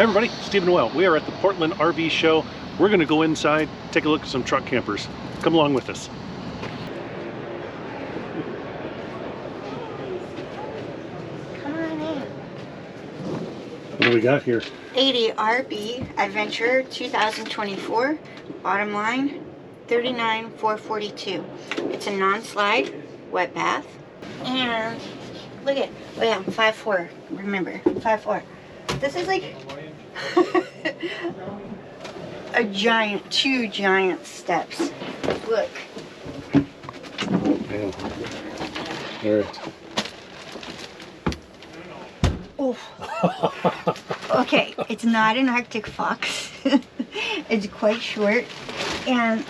Hey everybody, Steve Noel. We are at the Portland RV show. We're going to go inside, take a look at some truck campers. Come along with us. Come on in. What do we got here? EXLE-WB Adventurer 2024. Bottom line, $39,442. It's a non-slide wet bath. And look at, oh yeah, 5'4". Remember, 5'4". This is like a giant, 2 giant steps. Look. Yeah. All right. Oof. Okay, it's not an Arctic Fox. It's quite short. And,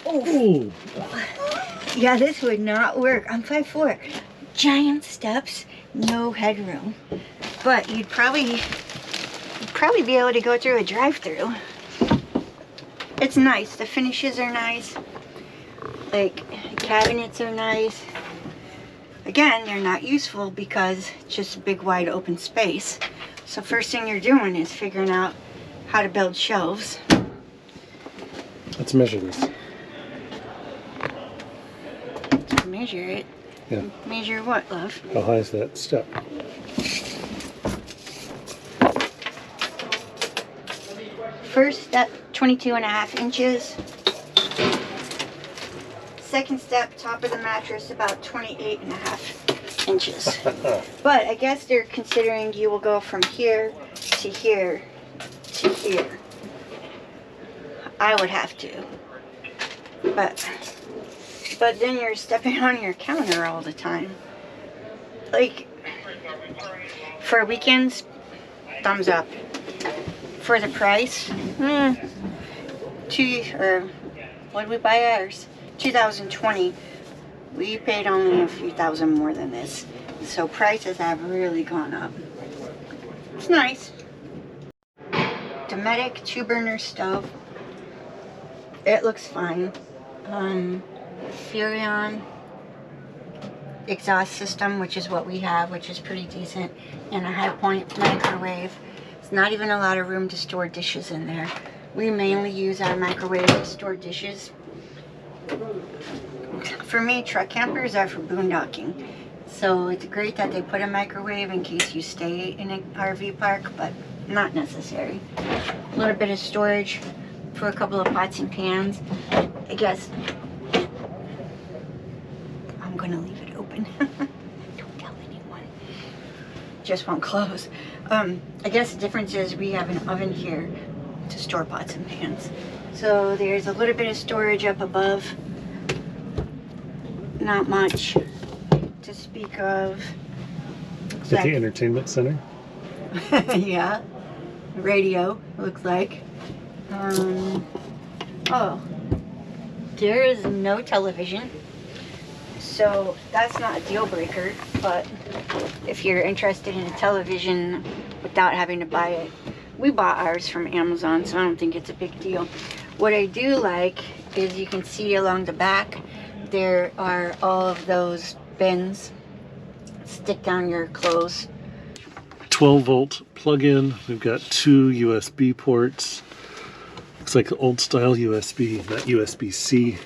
ooh. Yeah, this would not work. I'm 5'4". Giant steps, no headroom. But you'd probably be able to go through a drive-through. It's nice. The finishes are nice. Like, cabinets are nice. Again, they're not useful because it's just a big wide open space. So first thing you're doing is figuring out how to build shelves. Let's measure this. Measure it. Yeah. Measure what, love? How high is that step? First step, 22.5 inches. Second step, top of the mattress, about 28.5 inches. But I guess they're considering you will go from here to here to here. I would have to. But then you're stepping on your counter all the time. Like, for weekends, thumbs up. For the price, what did we buy ours? 2020. We paid only a few thousand more than this. So prices have really gone up. It's nice. Dometic 2-burner stove. It looks fine. Furrion exhaust system, which is what we have, which is pretty decent, and a high point microwave. It's not even a lot of room to store dishes in there. We mainly use our microwave to store dishes. For me, truck campers are for boondocking. So it's great that they put a microwave in case you stay in an RV park, but not necessary. A little bit of storage for a couple of pots and pans. I guess I'm gonna leave it open. Don't tell anyone. Just won't close. I guess the difference is we have an oven here to store pots and pans. So there's a little bit of storage up above. Not much to speak of. Is that the entertainment center? Yeah. Radio, looks like. Oh. There is no television. So that's not a deal breaker, but if you're interested in a television without having to buy it, we bought ours from Amazon, so I don't think it's a big deal. What I do like is you can see along the back, there are all of those bins. Stick down your clothes. 12-volt plug-in. We've got 2 USB ports. Looks like old style USB, not USB-C.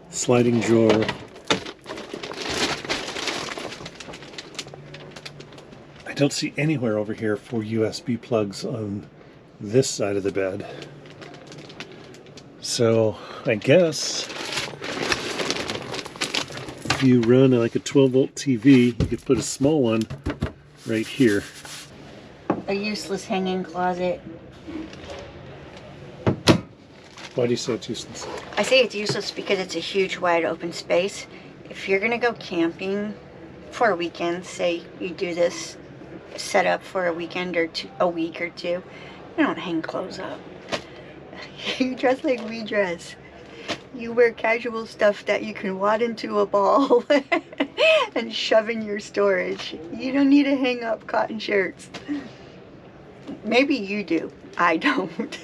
Sliding drawer. I don't see anywhere over here for USB plugs on this side of the bed. So I guess if you run like a 12-volt TV, you could put a small one right here. A useless hanging closet. Why do you say it's useless? I say it's useless because it's a huge wide open space. If you're gonna go camping for a weekend, say you do this set up for a weekend or a week or two, you don't hang clothes up. You dress like we dress. You wear casual stuff that you can wad into a ball and shove in your storage. You don't need to hang up cotton shirts. Maybe you do. I don't.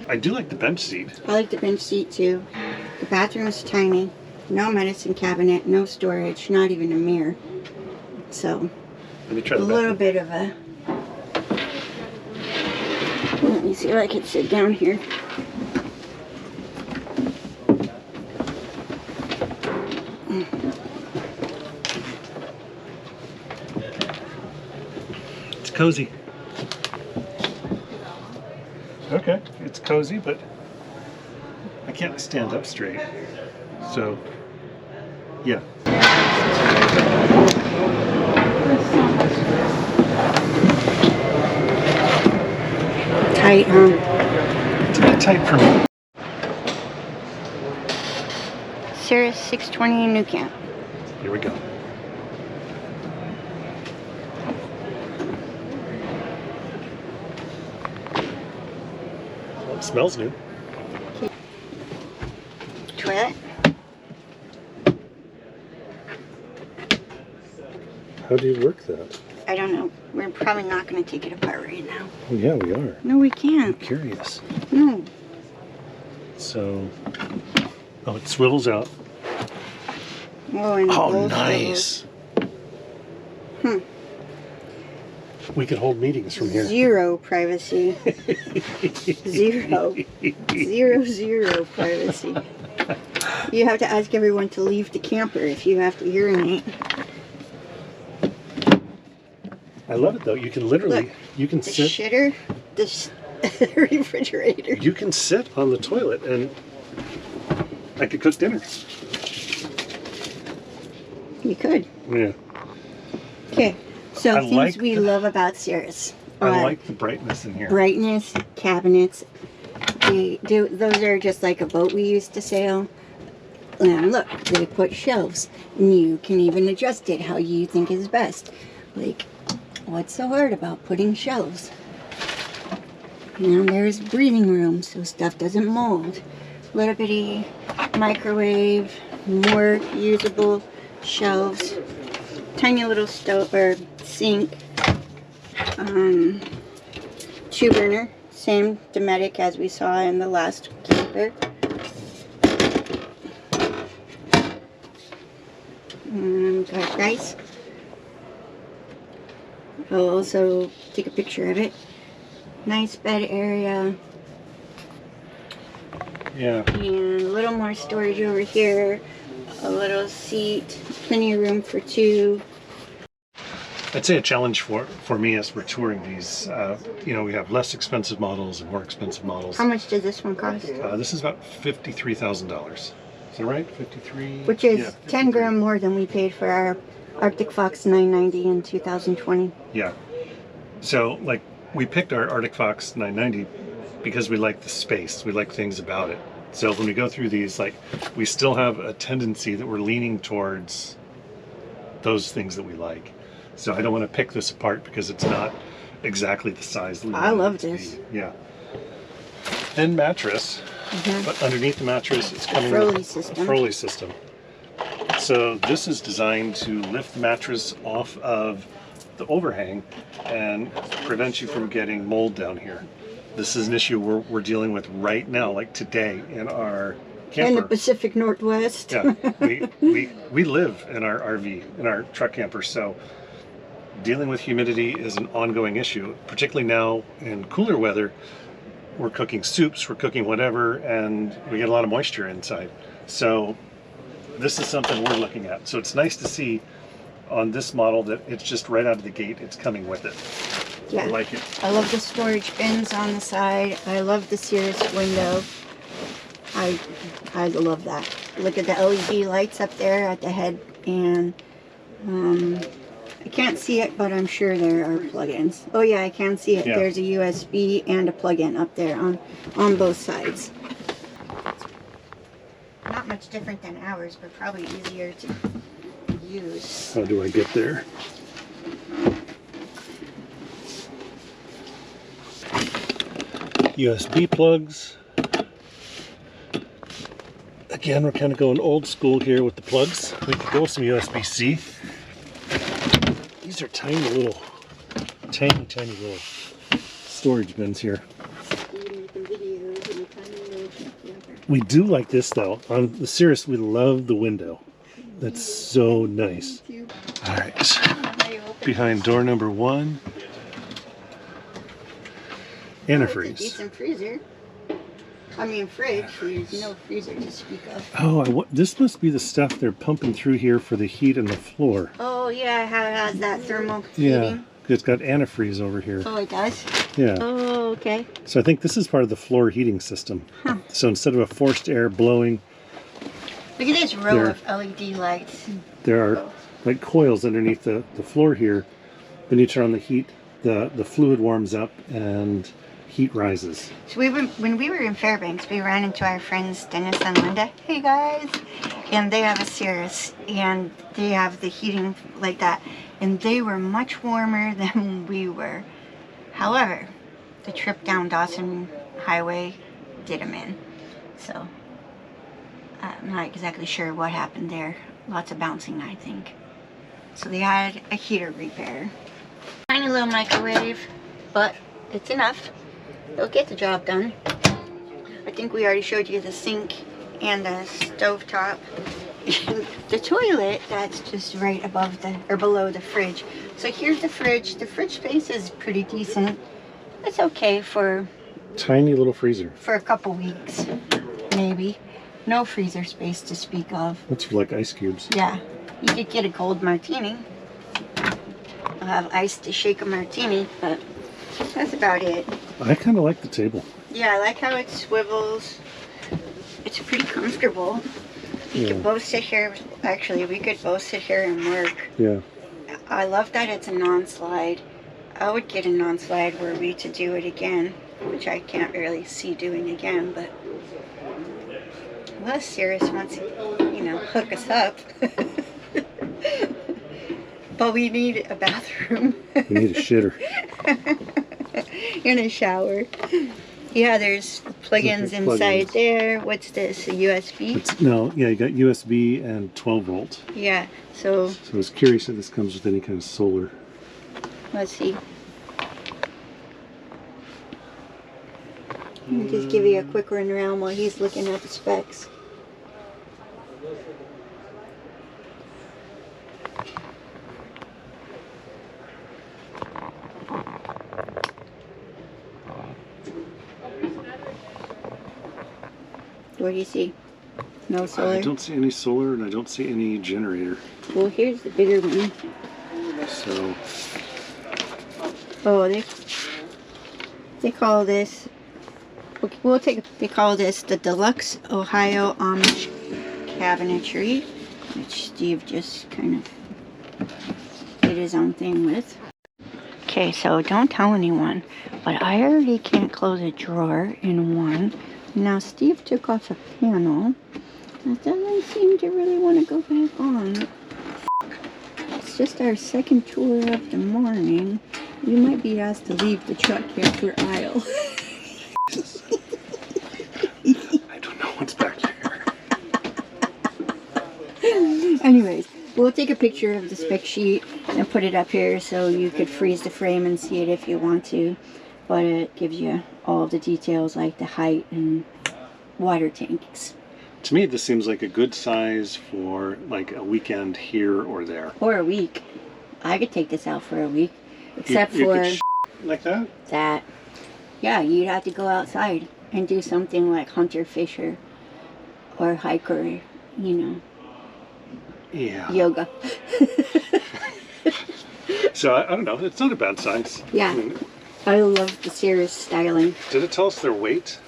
I do like the bench seat. I like the bench seat too. The bathroom's tiny. No medicine cabinet, no storage, not even a mirror. So Let me try the little back. bit of a... Let me see if I can sit down here. It's cozy. Okay, it's cozy, but I can't stand up straight. So, yeah. Tight, huh? It's a bit tight for me. Cirus 620 in New Camp. Here we go. Well, it smells new. Toilet. How do you work that? I don't know. We're probably not going to take it apart right now. Oh, yeah, we are. No, we can't. I'm curious. No. So, oh, it swivels out. Oh, and Oh, nice. Hmm. We could hold meetings from here. Zero privacy. Zero. Zero privacy. You have to ask everyone to leave the camper if you have to urinate. I love it though. You can literally, Look, you can The sit. shitter, the refrigerator. You can sit on the toilet and I could cook dinner. You could. Yeah. Okay, so I things like we love about Cirus. I like the brightness in here. Brightness, cabinets. Those are just like a boat we used to sail. And look, they put shelves. And you can even adjust it how you think is best. Like, what's so hard about putting shelves? You know, there's breathing room so stuff doesn't mold. Little bitty microwave, more usable shelves, tiny little stove or sink, 2 burner, same Dometic as we saw in the last camper. Got rice. I'll also take a picture of it. Nice bed area. Yeah. And a little more storage over here. A little seat. Plenty of room for 2. I'd say a challenge for me as we're touring these, you know, we have less expensive models and more expensive models. How much does this one cost? This is about $53,000. Is that right? 53? Which is Yeah, 10 grand more than we paid for our Acrtic Fox 990 in 2020. Yeah. So, like, we picked our Acrtic Fox 990 because we like the space. We like things about it. So when we go through these, like, we still have a tendency that we're leaning towards those things that we like. So I don't want to pick this apart because it's not exactly the size that we want I it love to this. be. Yeah. Thin mattress, but underneath the mattress it's coming Froley with system. a Froley system. So this is designed to lift the mattress off of the overhang and prevent you from getting mold down here. This is an issue we're dealing with right now, like today in our camper. In the Pacific Northwest. Yeah, we live in our RV, in our truck camper, so dealing with humidity is an ongoing issue, particularly now in cooler weather. We're cooking soups, we're cooking whatever, and we get a lot of moisture inside. So this is something we're looking at. So it's nice to see on this model that it's just right out of the gate, it's coming with it. Yeah. I like it. I love the storage bins on the side. I love the Cirus window. I love that. Look at the LED lights up there at the head, and I can't see it, but I'm sure there are plugins. Oh yeah, I can see it. Yeah. There's a USB and a plug-in up there on both sides. Not much different than ours, but probably easier to use. How do I get there? USB plugs. Again, we're kind of going old school here with the plugs. We could go with some USB-C. These are tiny little storage bins here. We do like this though. On the Cirus, we love the window. That's so nice. All right. behind door number 1. Antifreeze. It's a decent freezer. I mean fridge. There's no freezer to speak of. Oh, this must be the stuff they're pumping through here for the heat in the floor. Oh yeah, how it has that thermal Yeah, heating. it's got antifreeze over here. Oh, it does? Yeah. Oh, okay. So I think this is part of the floor heating system. Huh. So instead of a forced air blowing, Look at this row of LED lights. there are like coils underneath the floor here. When you turn on the heat, the fluid warms up and heat rises. So when we were in Fairbanks, we ran into our friends Dennis and Linda. Hey guys! And they have a Cirus, and they have the heating like that. And they were much warmer than we were. However, the trip down Dawson Highway did them in. So, I'm not exactly sure what happened there. Lots of bouncing, I think. So they had a heater repair. Tiny little microwave, but it's enough. They'll get the job done. I think we already showed you the sink and the stove top. The toilet, that's just right above or below the fridge. So here's the fridge. The fridge space is pretty decent. It's okay for Tiny little freezer. a couple weeks, maybe. No freezer space to speak of. That's for like ice cubes. Yeah, you could get a cold martini. I'll have ice to shake a martini, but that's about it. I kind of like the table. Yeah, I like how it swivels. It's pretty comfortable. You could both sit here. Actually, we could both sit here and work. Yeah. I love that it's a non-slide. I would get a non-slide were we to do it again, which I can't really see doing again, but unless Cirrus wants to, hook us up. But we need a bathroom. We need a shitter. And a shower. Yeah, there's plugins inside there. What's this? A USB? You got USB and 12 volt. Yeah, so I was curious if this comes with any kind of solar. let's see. Let me just give you a quick run around while he's looking at the specs. What do you see? No solar? I don't see any solar and I don't see any generator. Well, here's the bigger one. So, Oh, they call this, they call this the Deluxe Ohio Amish Cabinetry, which Steve just kind of did his own thing with. Okay, so don't tell anyone, but I already can't close a drawer in one. Now Steve took off a panel. That doesn't seem to really want to go back on. It's just our second tour of the morning. We might be asked to leave the truck here for aisle. I don't know what's back here. Anyways, we'll take a picture of the spec sheet and put it up here so you could freeze the frame and see it if you want to. But it gives you all the details like the height and water tanks. To me, this seems like a good size for like a weekend here or there. Or a week. I could take this out for a week. Except You for could like that? that. Yeah, you'd have to go outside and do something like hunter fisher or hiker, Yeah. yoga. So I don't know. It's not a bad size. Yeah. I mean, I love the Cirrus styling. did it tell us their weight?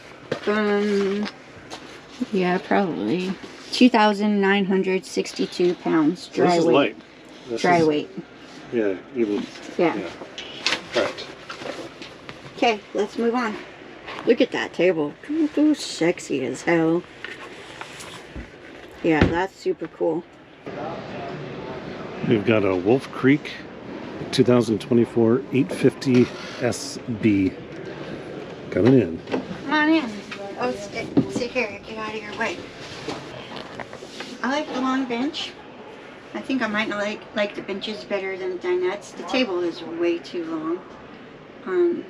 Yeah, probably 2,962 pounds dry This is weight. light. This Dry is- weight. Yeah. Even. Yeah. Yeah. Right. Okay, let's move on. Look at that table. It's sexy as hell. Yeah, that's super cool. We've got a Wolf Creek 2024 850 SB coming in. Come on in. Oh, sit here. Get out of your way. I like the long bench. I think I might like the benches better than the dinettes. The table is way too long.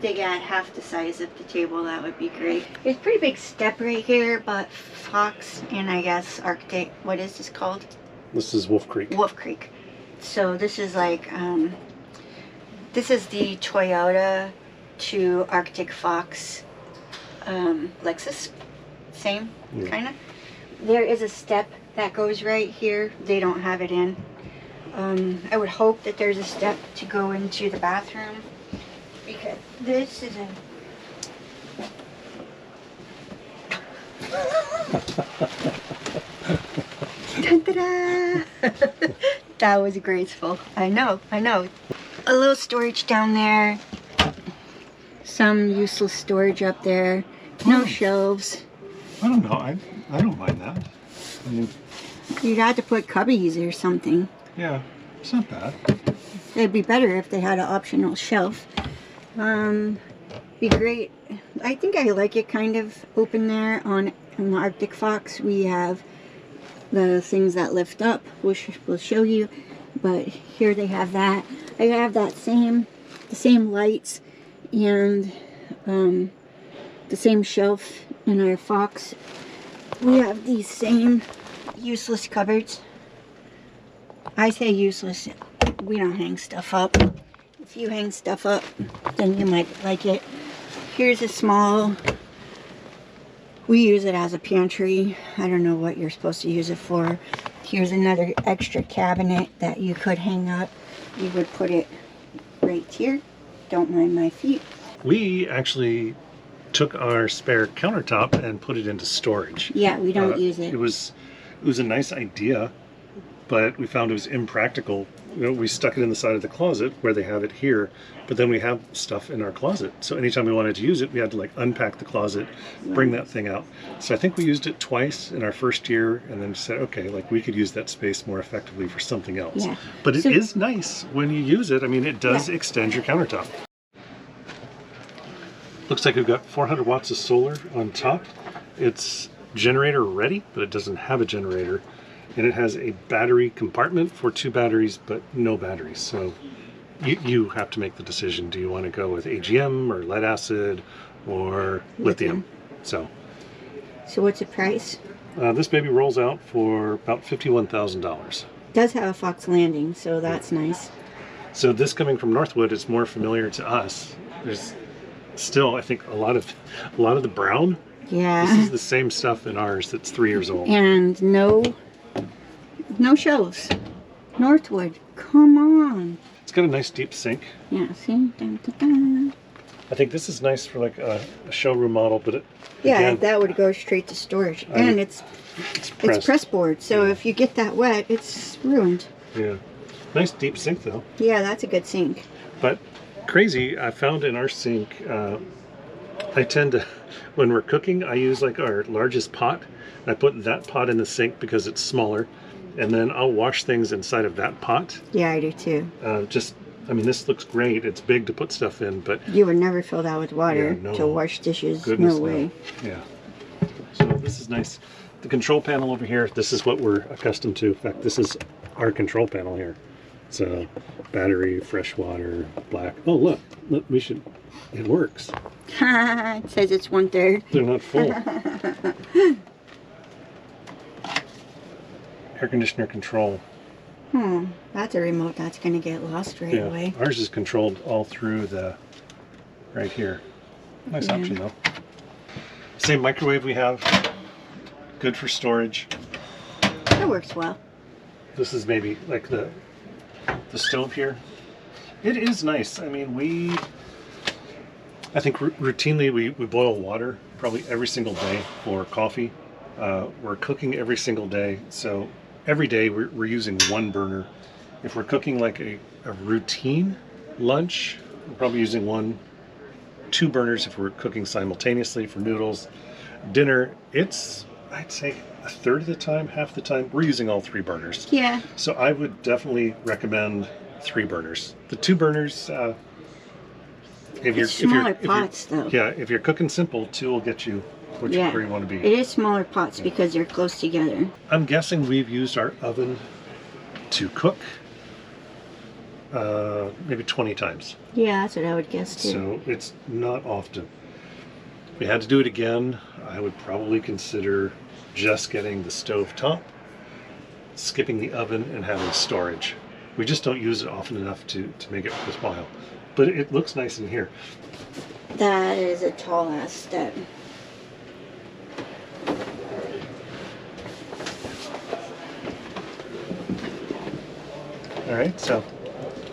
They got half the size of the table, that would be great. There's a pretty big step right here, but Fox and I guess Arctic, what is this called? This is Wolf Creek. Wolf Creek. So this is like, this is the Toyota to Arctic Fox Lexus. Same, kind of. There is a step that goes right here. They don't have it in. I would hope that there's a step to go into the bathroom, because this is a... Ta-da! That was graceful. I know, I know. A little storage down there. Some useless storage up there. No shelves. I don't know. I don't mind that. I mean, You'd have to put cubbies or something. yeah, it's not bad. It'd be better if they had an optional shelf. Be great. I think I like it kind of open there. On the Arctic Fox, we have the things that lift up, which we'll show you. But here they have that. I have that the same lights and the same shelf in our Fox. We have these same useless cupboards. I say useless. We don't hang stuff up. If you hang stuff up, then you might like it. Here's a small, we use it as a pantry. I don't know what you're supposed to use it for. Here's another extra cabinet that you could hang up. You would put it right here. Don't mind my feet. We actually took our spare countertop and put it into storage. Yeah, we don't use it. It was a nice idea, but we found it was impractical. You know, we stuck it in the side of the closet where they have it here, but then we have stuff in our closet. So anytime we wanted to use it, we had to like unpack the closet, bring that thing out. So I think we used it twice in our first year, and then said, okay, like we could use that space more effectively for something else. Yeah. But it is nice when you use it. I mean, it does extend your countertop. Looks like we've got 400 watts of solar on top. It's generator ready, but it doesn't have a generator. And it has a battery compartment for 2 batteries, but no batteries. So you have to make the decision. Do you want to go with AGM or lead acid or lithium? So what's the price? this baby rolls out for about $51,000. Does have a Fox landing, so that's nice. So this coming from Northwood is more familiar to us. There's still, I think, a lot of the brown. Yeah. This is the same stuff in ours that's 3 years old. And no shelves. Northwood, come on. It's got a nice deep sink. Yeah, see? Dun, dun, dun. I think this is nice for like a showroom model, but Yeah, again, that would go straight to storage. And it's press board, so if you get that wet, it's ruined. Yeah. Nice deep sink though. Yeah, that's a good sink. But crazy, I found in our sink, I tend to, when we're cooking, I use like our largest pot. I put that pot in the sink because it's smaller, and then I'll wash things inside of that pot. Yeah, I do too. I mean, this looks great. It's big to put stuff in, but you would never fill that with water no. to wash dishes. Goodness, no way. No. Yeah. So this is nice. The control panel over here, this is what we're accustomed to. In fact, this is our control panel here. So battery, fresh water, black. Oh, look, it works. It says it's 1/3. They're not full. Air conditioner control. That's a remote that's going to get lost right away. Ours is controlled all through right here. Nice option though. Same microwave we have. Good for storage. That works well. This is maybe like the stove here. It is nice. I mean, I think routinely we boil water probably every single day for coffee. We're cooking every single day, so every day we're using one burner. If we're cooking like a routine lunch, we're probably using 2 burners if we're cooking simultaneously for noodles. Dinner, I'd say a third of the time, half the time, we're using all 3 burners. Yeah. So I would definitely recommend 3 burners. The 2 burners, Smaller pots, though. Yeah, if you're cooking simple, 2 will get you where you want to be. It is smaller pots because they're close together. I'm guessing we've used our oven to cook maybe 20 times. Yeah, that's what I would guess too. So it's not often. If we had to do it again, I would probably consider just getting the stove top, skipping the oven, and having storage. We just don't use it often enough to make it worthwhile. But it looks nice in here. That is a tall ass step. All right, so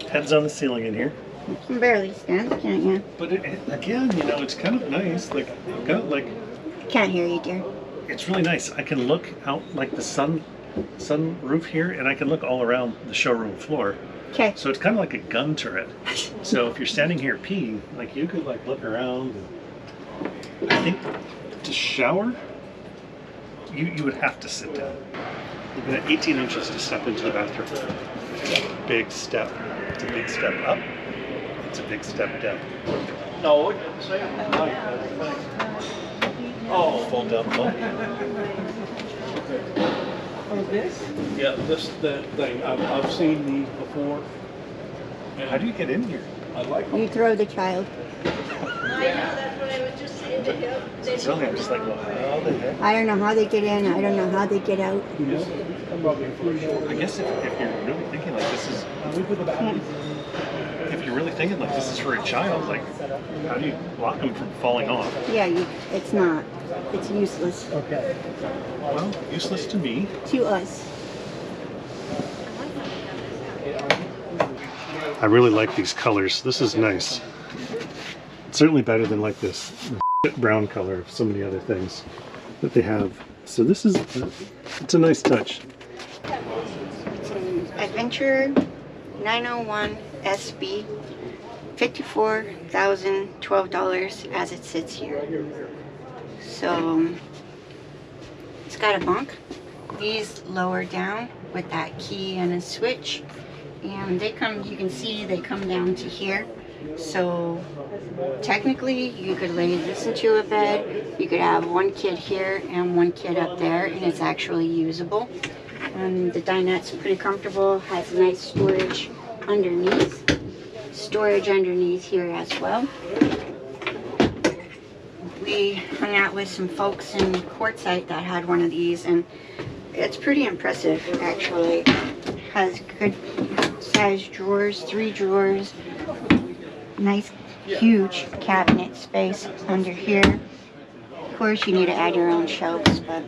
heads on the ceiling in here. You can barely stand, can't you? But again, you know, it's kind of nice. Like, kind of like, Can't hear you, dear. it's really nice. I can look out like the sun roof here, and I can look all around the showroom floor. Okay. So it's kind of like a gun turret. So if you're standing here peeing, like you could like look around. And I think to shower, you would have to sit down. You've got 18 inches to step into the bathroom. Big step. It's a big step up. It's a big step down. No, it didn't say it. Oh, fold down low. Oh, this? Yeah, this the thing. I've seen these before. How do you get in here? I like them. You throw the child. I know, that's what I was just saying to him. Really, I'm just like, well, how the heck? I don't know how they get in. I don't know how they get out. I guess if you're really thinking like this is, if you're really thinking like this is for a child, like how do you block them from falling off? Yeah, it's not. It's useless Well, useless to me. to us. I really like these colors. This is nice. It's certainly better than like this brown color of so many other things that they have. So this is, it's a nice touch. Adventurer 901 SB, $54,012 as it sits here. So it's got a bunk. These lower down with that key and a switch, and they come, you can see they come down to here. So technically you could lay this into a bed. You could have one kid here and one kid up there, and it's actually usable. The dinette's pretty comfortable, has nice storage underneath. Storage underneath here as well. We hung out with some folks in Quartzsite that had one of these, and it's pretty impressive actually. Has good sized drawers, 3 drawers, nice huge cabinet space under here. Of course you need to add your own shelves, but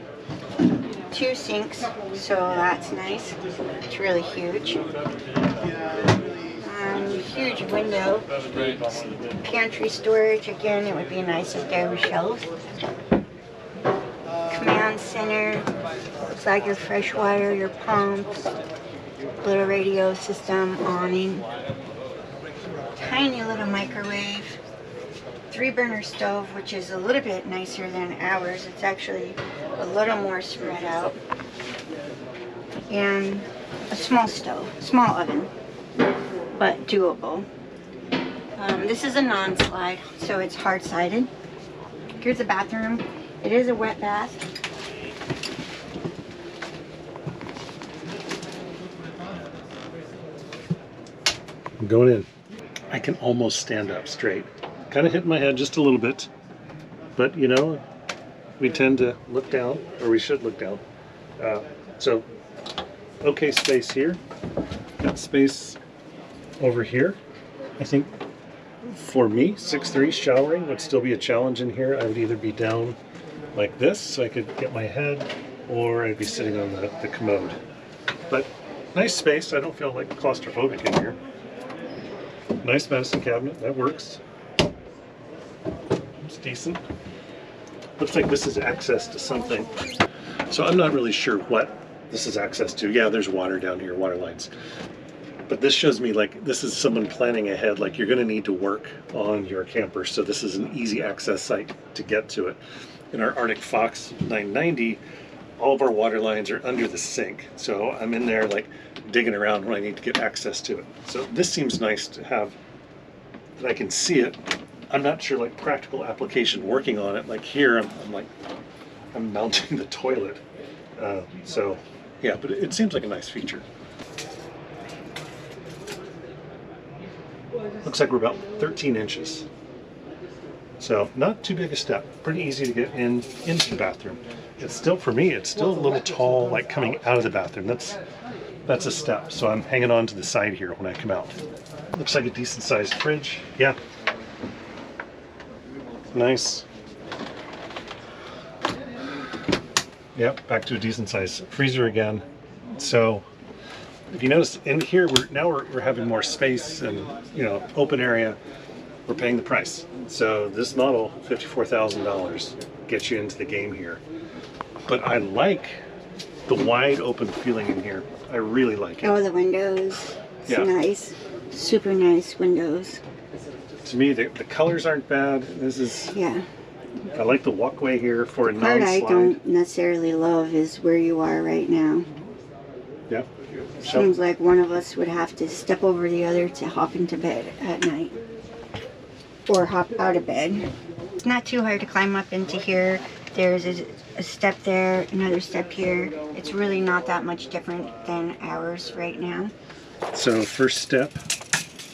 2 sinks, so that's nice. It's really huge. Huge window. Pantry storage, again, it would be nice if there were shelves. Command center. Looks like your fresh water, your pumps, little radio system awning. Tiny little microwave. 3-burner stove, which is a little bit nicer than ours. It's actually a little more spread out. And a small stove, small oven, but doable. This is a non-slide, so it's hard-sided. Here's the bathroom. It is a wet bath. I'm going in. I can almost stand up straight. Kind of hitting my head just a little bit, but you know, we tend to look down, or we should look down. So, okay, space here. Got space over here. I think for me, 6'3", showering would still be a challenge in here. I would either be down like this, so I could get my head, or I'd be sitting on the commode. But nice space. I don't feel like claustrophobic in here. Nice medicine cabinet, that works. It's decent. Looks like this is access to something. So I'm not really sure what this is access to. Yeah, there's water down here, water lines. But this shows me like this is someone planning ahead, like you're gonna need to work on your camper. So this is an easy access site to get to it. In our Acrtic Fox 990, all of our water lines are under the sink. So I'm in there like digging around when I need to get access to it. So this seems nice to have, that I can see it. I'm not sure like practical application working on it. Like here, I'm mounting the toilet. So yeah, but it seems like a nice feature. Looks like we're about 13 inches. So not too big a step. Pretty easy to get into the bathroom. It's still, for me, it's still a little tall, like coming out of the bathroom. That's That's a step, so I'm hanging on to the side here when I come out. Looks like a decent sized fridge. Yeah. Nice. Yep, back to a decent sized freezer again. So if you notice in here, we're having more space and, you know, open area. We're paying the price. So this model, $54,000, gets you into the game here. But I like the wide open feeling in here. I really like it. Oh, the windows. It's Yeah. nice. Super nice windows. To me, the colors aren't bad. This is, Yeah. I like the walkway here for a The part I non-slide. don't necessarily love is where you are right now. Yeah. So, Seems like one of us would have to step over the other to hop into bed at night. Or hop out of bed. It's not too hard to climb up into here. There's a step there, another step here. It's really not that much different than ours right now. so first step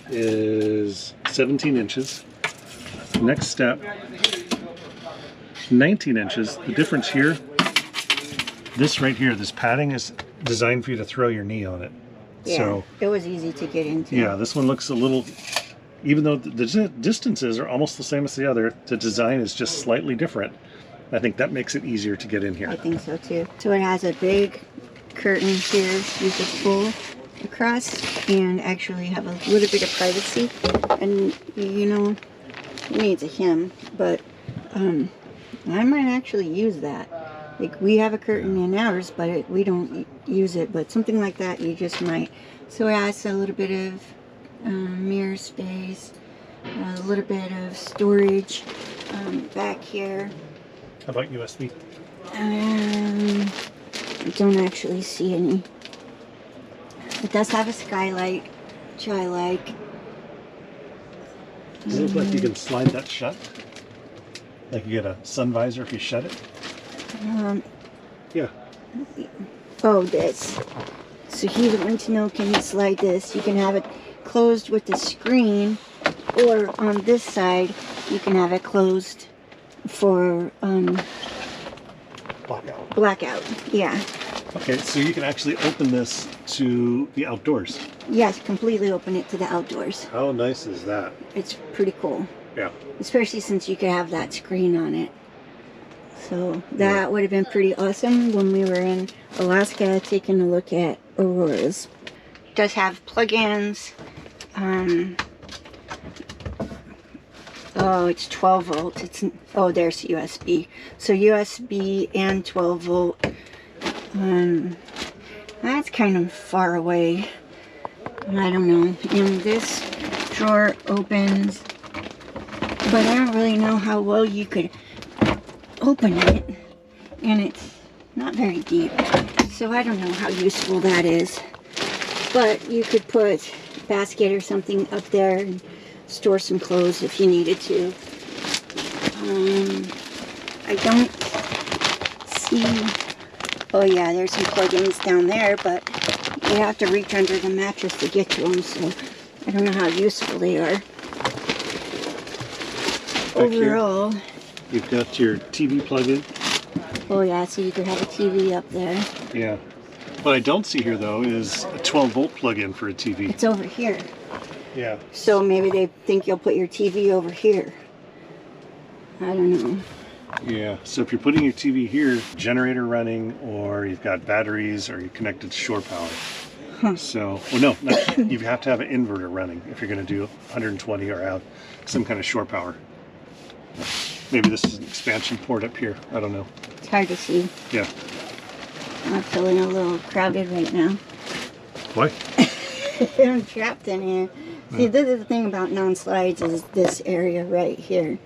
is 17 inches. Next step, 19 inches. The difference here, this right here, this padding is designed for you to throw your knee on it. Yeah, So it was easy to get into. yeah, this one looks a little, even though the distances are almost the same as the other, the design is just slightly different. I think that makes it easier to get in I here. think so too. So it has a big curtain here you could pull across and actually have a little bit of privacy. And you know, it needs a hem, but I might actually use that. Like we have a curtain in ours, but we don't use it. But something like that, you just might. So it has a little bit of mirror space, a little bit of storage back here. How about USB? I don't actually see any. It does have a skylight, which I like. Does it look like you can slide that shut? Like you get a sun visor if you shut it? Yeah. Oh, this. So he wanted to know, can you slide this? You can have it closed with the screen, or on this side, you can have it closed for Blackout. blackout. Yeah. Okay, so you can actually open this to the outdoors. Yes, completely open it to the outdoors. How nice is that? It's pretty cool. Yeah. Especially since you could have that screen on it. So that would have been pretty awesome when we were in Alaska taking a look at auroras. It does have plug-ins. Oh, it's 12 volt. Oh, there's USB. So USB and 12 volt. That's kind of far away. I don't know. And this drawer opens, but I don't really know how well you could open it, and it's not very deep, so I don't know how useful that is. But you could put a basket or something up there and store some clothes if you needed to. I don't see. Oh yeah, there's some plug-ins down there, but you have to reach under the mattress to get to them, so I don't know how useful they are. here. Overall, You've got your TV plug-in. oh yeah, so you could have a TV up there. Yeah. What I don't see here though is a 12 volt plug-in for a TV. It's over here. Yeah. So maybe they think you'll put your TV over here. I don't know. Yeah. So if you're putting your TV here, generator running, or you've got batteries, or you're connected to shore power. So, well, no, you have to have an inverter running if you're going to do 120 or have some kind of shore power. Maybe this is an expansion port up here. I don't know. It's hard to see. Yeah. I'm feeling a little crowded right now. Why? I'm trapped in here. See, this is the thing about non-slides is this area right here.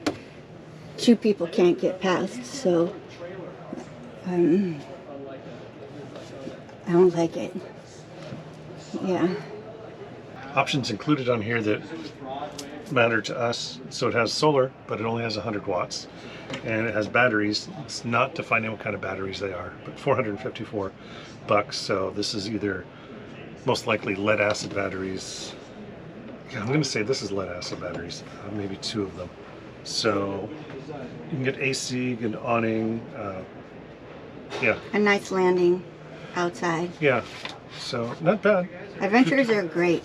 Two people can't get past, so I don't like it. Yeah. Options included on here that matter to us. So it has solar, but it only has 100 watts. And it has batteries. It's not defining what kind of batteries they are, but $454. So this is either most likely lead acid batteries. Yeah, I'm going to say this is lead acid batteries, maybe two of them. So you can get AC, you can get awning. Yeah, A nice landing outside. yeah. So not bad. Adventurers are great.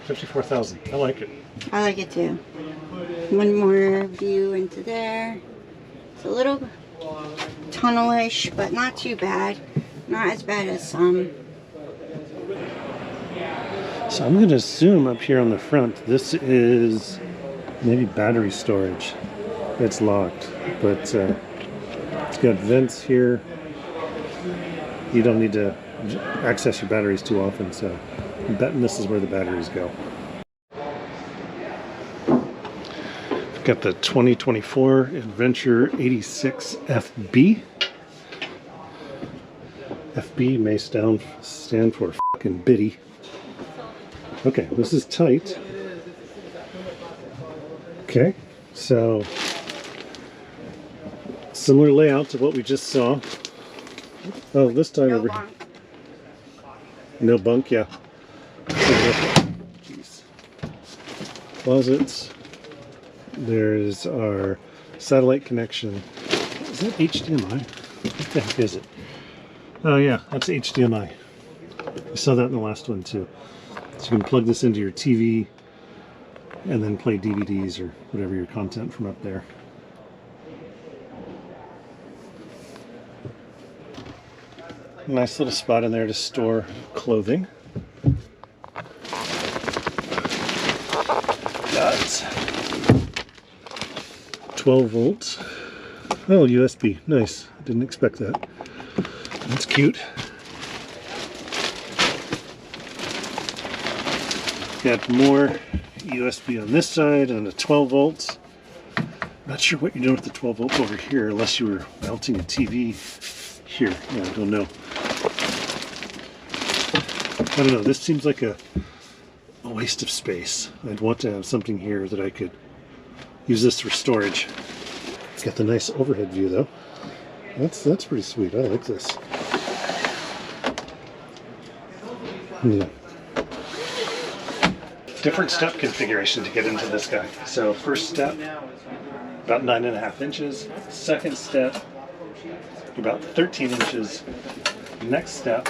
54,000. I like it. I like it too. One more view into there. It's a little tunnelish, but not too bad. Not as bad as some. So I'm going to assume up here on the front, this is maybe battery storage. It's locked, but it's got vents here. You don't need to access your batteries too often, so I'm betting this is where the batteries go. Got the 2024 Adventure 86 FB. FB may stand for fucking bitty. Okay, this is tight. Okay, so similar layout to what we just saw. Oh, this time over here. No bunk, yeah. Jeez. Closets. There's our satellite connection. Is that HDMI? What the heck is it? Oh yeah, that's HDMI. We saw that in the last one too. So you can plug this into your TV and then play DVDs or whatever your content from up there. Nice little spot in there to store clothing. Got 12 volts. Oh, USB. Nice. Didn't expect that. That's cute. Got more USB on this side and a 12 volts. Not sure what you're doing with the 12 volts over here unless you were mounting a TV here. Yeah, I don't know. I don't know. This seems like a waste of space. I'd want to have something here that I could use this for storage. It's got the nice overhead view though. That's pretty sweet. I like this. Yeah. Different step configuration to get into this guy. So first step, about 9.5 inches. Second step, about 13 inches. Next step,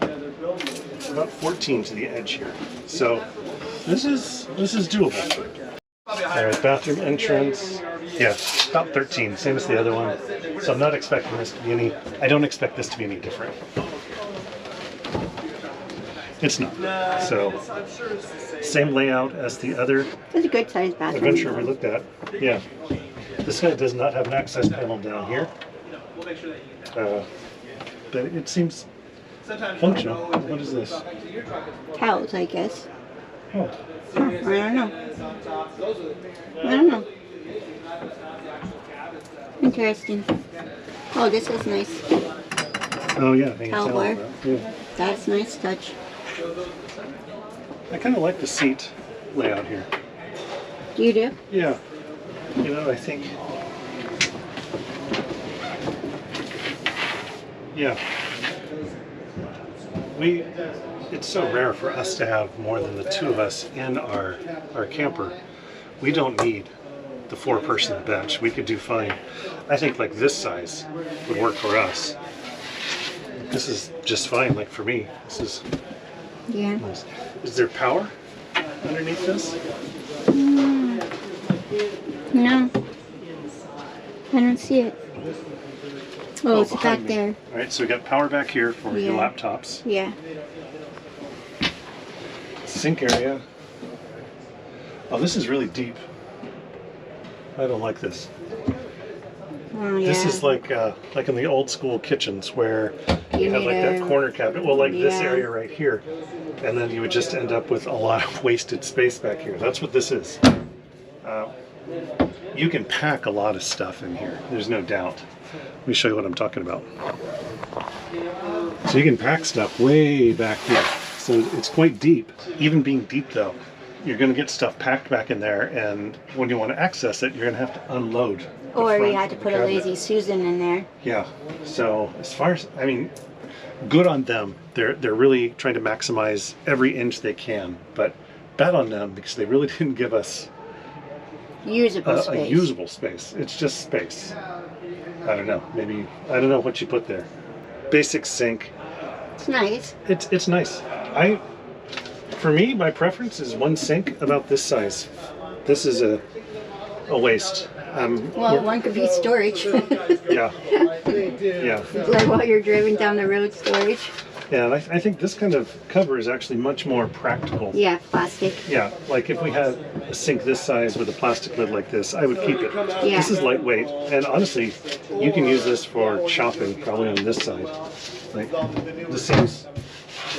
about 14 to the edge here. So this is doable. All right, bathroom entrance. Yeah, about 13, same as the other one. So I'm not expecting this to be any. I don't expect this to be any different. It's not. So same layout as the other It's a good sized bathroom. Adventure we looked at. Yeah, this guy does not have an access panel down here, but it seems functional. What is this? Towels, I guess. Oh, Oh, I don't know. I don't know. Interesting. Oh, this is nice. oh yeah, hang a Towel towel bar. on that. Yeah. That's a nice touch. I kind of like the seat layout here. You do? Yeah, you know, I think. Yeah. It's so rare for us to have more than the two of us in our camper. We don't need the 4-person bench. We could do fine. I think like this size would work for us. This is just fine, like for me. This is Yeah. nice. Is there power underneath this? No. I don't see it. Oh, it's behind back me. there. All right, so we got power back here for your Yeah. laptops. Yeah. Sink area. Oh, this is really deep. I don't like this. Oh, yeah. This is like in the old school kitchens where you have need like that a- corner cabinet. Well, like this Yeah. area right here, and then you would just end up with a lot of wasted space back here. That's what this is. You can pack a lot of stuff in here. There's no doubt. Let me show you what I'm talking about. So you can pack stuff way back here. So it's quite deep. Even being deep though, you're going to get stuff packed back in there, and when you want to access it, you're going to have to unload. the Or we front had to of the put a cabinet. lazy Susan in there. Yeah. So as far as, I mean, good on them. They're really trying to maximize every inch they can, but bad on them because they really didn't give us Usable a space. usable space. It's just space. I don't know. Maybe, I don't know what you put there. Basic sink. It's nice. It's nice. For me, my preference is one sink about this size. This is a waste. Well, one could be storage. Yeah. Yeah. Like while you're driving down the road, storage. Yeah, and I think this kind of cover is actually much more practical. Yeah, plastic. Yeah, like if we had a sink this size with a plastic lid like this, I would keep it. Yeah. This is lightweight, and honestly, you can use this for chopping probably on this side. Like, this seems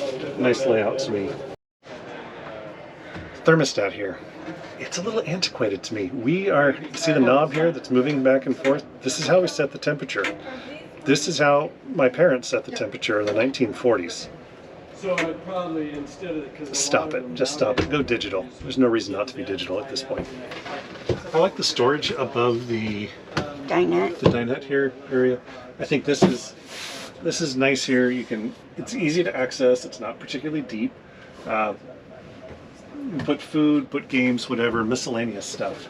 a nice layout to me. Thermostat here. It's a little antiquated to me. See the knob here that's moving back and forth? This is how we set the temperature. This is how my parents set the temperature in the 1940s. So I'd probably, instead of... Stop it. Just stop it. Go digital. There's no reason not to be digital at this point. I like the storage above the dinette here area. I think this is nice here. It's easy to access. It's not particularly deep. Put food, put games, whatever, miscellaneous stuff.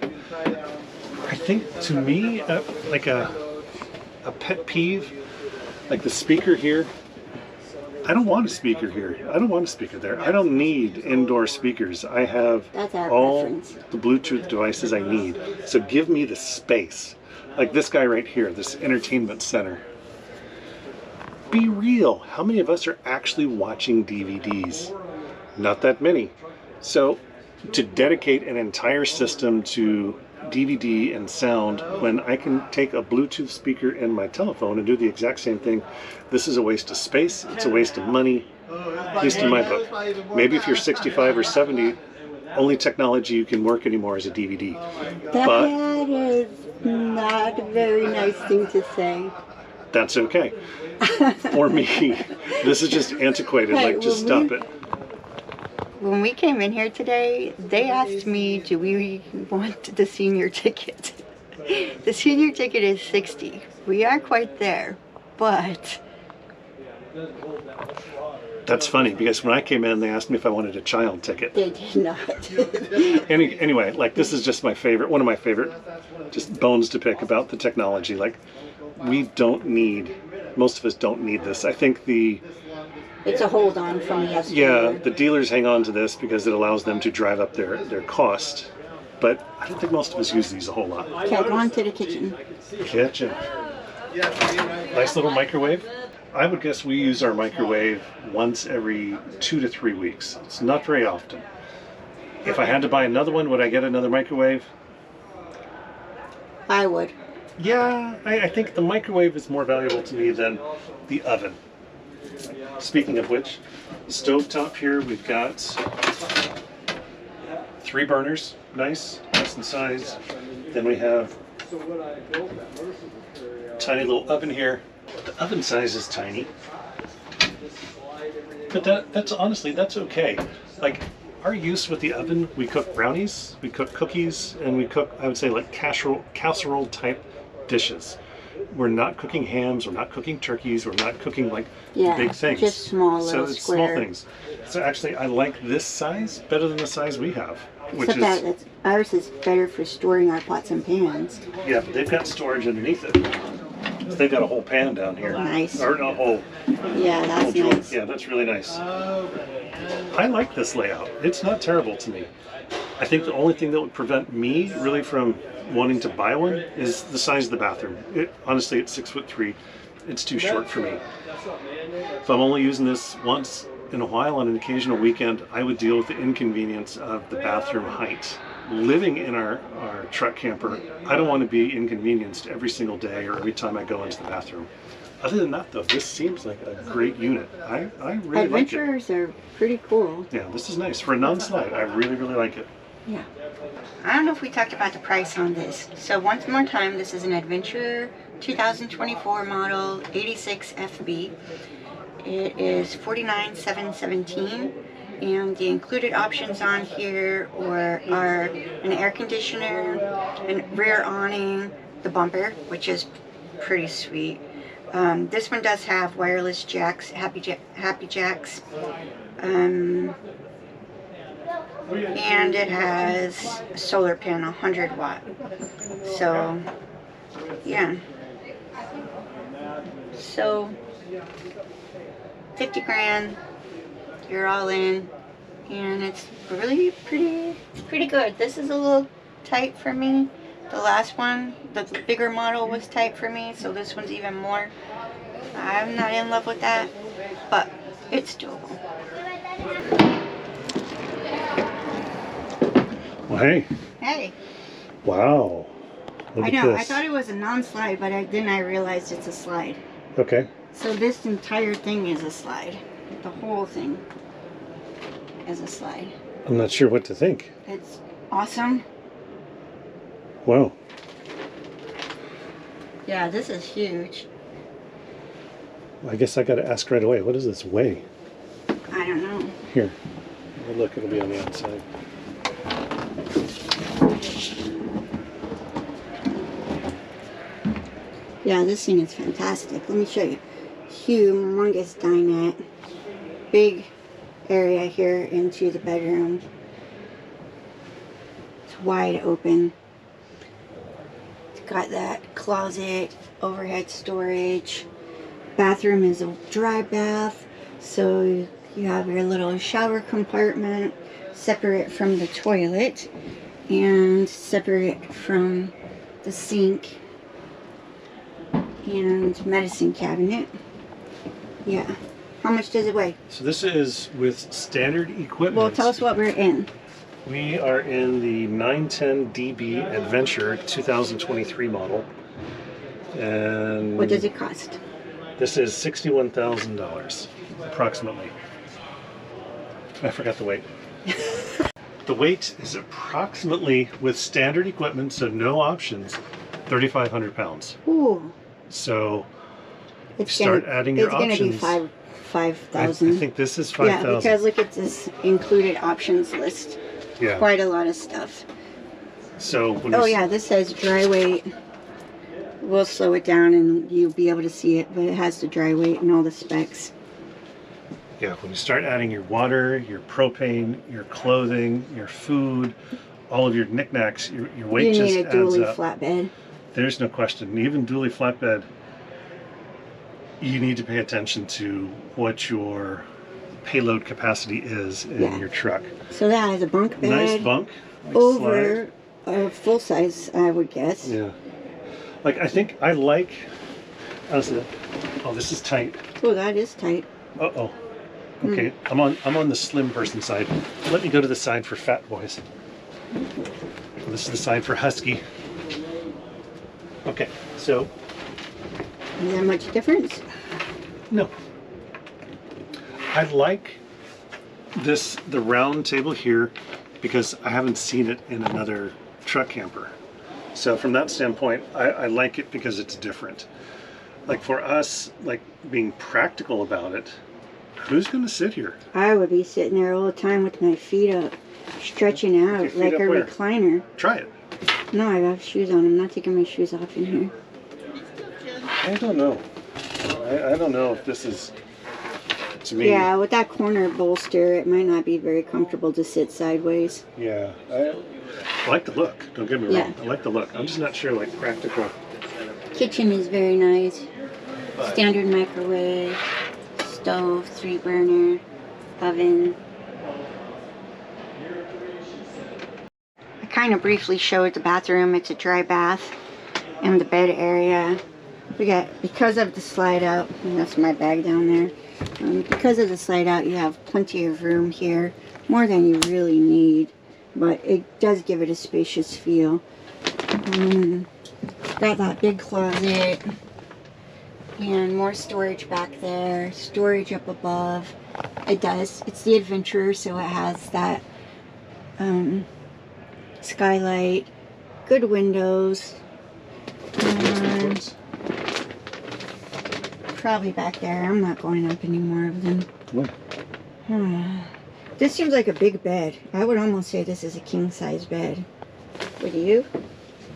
I think to me, like a pet peeve, like the speaker here. I don't want a speaker here. I don't want a speaker there. I don't need indoor speakers. I have all the Bluetooth devices I need. So give me the space. Like this guy right here, this entertainment center. Be real. How many of us are actually watching DVDs? Not that many. So to dedicate an entire system to DVD and sound when I can take a Bluetooth speaker in my telephone and do the exact same thing, this is a waste of space, it's a waste of money, at least in my book. Maybe if you're 65 or 70, only technology you can work anymore is a DVD. That is not a very nice thing to say. That's okay. For me, this is just antiquated, like just stop it. When we came in here today, they asked me, do we want the senior ticket? The senior ticket is $60. We are quite there, but... That's funny, because when I came in, they asked me if I wanted a child ticket. They did not. Anyway, like this is just my favorite, one of my favorite just bones to pick about the technology. Like, we don't need, most of us don't need this. I think it's a hold on from yesterday. Yeah, the dealers hang on to this because it allows them to drive up their cost. But I don't think most of us use these a whole lot. Okay, go on to the kitchen. Kitchen. Nice little microwave. I would guess we use our microwave once every 2 to 3 weeks. It's not very often. If I had to buy another one, would I get another microwave? I would. Yeah, I think the microwave is more valuable to me than the oven. Speaking of which, stovetop here, we've got 3 burners, nice in size. Then we have a tiny little oven here. The oven size is tiny, but that's honestly, that's okay. Like, our use with the oven, we cook brownies, we cook cookies, and we cook, I would say, like casserole type dishes. We're not cooking hams, we're not cooking turkeys, we're not cooking like big things. Just small little So it's square. small things. So actually, I like this size better than the size we have. Which Except that ours is better for storing our pots and pans. Yeah, but they've got storage underneath it. So they've got a whole pan down here. Nice. Or a whole. Yeah, that's nice. Yeah, that's really nice. I like this layout. It's not terrible to me. I think the only thing that would prevent me really from wanting to buy one is the size of the bathroom. Honestly, it's 6'3". It's too short for me. If I'm only using this once in a while on an occasional weekend, I would deal with the inconvenience of the bathroom height. Living in our truck camper, I don't want to be inconvenienced every single day or every time I go into the bathroom. Other than that, though, this seems like a great unit. I really like it. Adventurers are pretty cool. Yeah, this is nice. For a non-slide, I really, really like it. Yeah. I don't know if we talked about the price on this. So once more time, this is an Adventurer 2024 model 86 FB. It is $49,717, and the included options on here are an air conditioner, a rear awning, the bumper, which is pretty sweet. This one does have wireless jacks, happy jacks, and it has a solar panel, 100 watt. So, yeah. So, 50 grand, you're all in, and it's really pretty good. This is a little tight for me. The last one, the bigger model, was tight for me, so this one's even more. I'm not in love with that, but it's doable. Well, hey. Hey. Wow. Look I at know, this. I thought it was a non-slide, but then I realized it's a slide. Okay. So this entire thing is a slide. The whole thing is a slide. I'm not sure what to think. It's awesome. Wow. Yeah, this is huge. I guess I got to ask right away. What does this weigh? I don't know. Here. Oh, look, it'll be on the outside. Yeah, this thing is fantastic. Let me show you. Humongous dinette. Big area here into the bedroom. It's wide open. It's got that closet, overhead storage. Bathroom is a dry bath, so you have your little shower compartment separate from the toilet and separate from the sink and medicine cabinet. Yeah. How much does it weigh? So this is with standard equipment. Well, tell us what we're in. We are in the 910DB Adventurer 2023 model. And What does it cost? this is $61,000 approximately. I forgot the weight. The weight is approximately, with standard equipment, so no options, 3,500 pounds. Ooh. So It's start adding your It's going to be options. 5,000. I think this is Yeah, 5,000. because look at this included options list. Yeah. Quite a lot of stuff. So when Oh you, yeah, this says dry weight. We'll slow it down and you'll be able to see it, but it has the dry weight and all the specs. Yeah, when you start adding your water, your propane, your clothing, your food, all of your knickknacks, your weight You just need a adds dually up. flatbed. There's no question. Even dually flatbed, you need to pay attention to what your payload capacity is in Yeah. your truck. So that has a bunk bed. Nice bunk. Nice Over a full size, I would guess. slide. Yeah. Like, I think I like, honestly, oh, this is tight. Oh, that is tight. Uh-oh. Okay, I'm on the slim person side. Let me go to the side for fat boys. This is the side for husky. Okay, so Is there much difference? no. I like the round table here because I haven't seen it in another truck camper. So from that standpoint, I like it because it's different. Like for us, like being practical about it, who's going to sit here? I would be sitting there all the time with my feet up, stretching out Your feet like up a where? recliner. Try it. No, I got shoes on. I'm not taking my shoes off in here. I don't know. I don't know if this is, to me. Yeah, with that corner bolster, it might not be very comfortable to sit sideways. Yeah, I like the look. Don't get me wrong. Yeah. I like the look. I'm just not sure, like, practical. Kitchen is very nice. Standard microwave, stove, 3-burner, oven. I kind of briefly showed the bathroom. It's a dry bath and the bed area. We got, because of the slide out, and that's my bag down there. Because of the slide out, you have plenty of room here, more than you really need, but it does give it a spacious feel. Got that big closet and more storage back there, storage up above. It's the Adventurer, so it has that skylight, good windows, and probably back there. I'm not going up any more of them. This seems like a big bed. I would almost say this is a king size bed. Would you?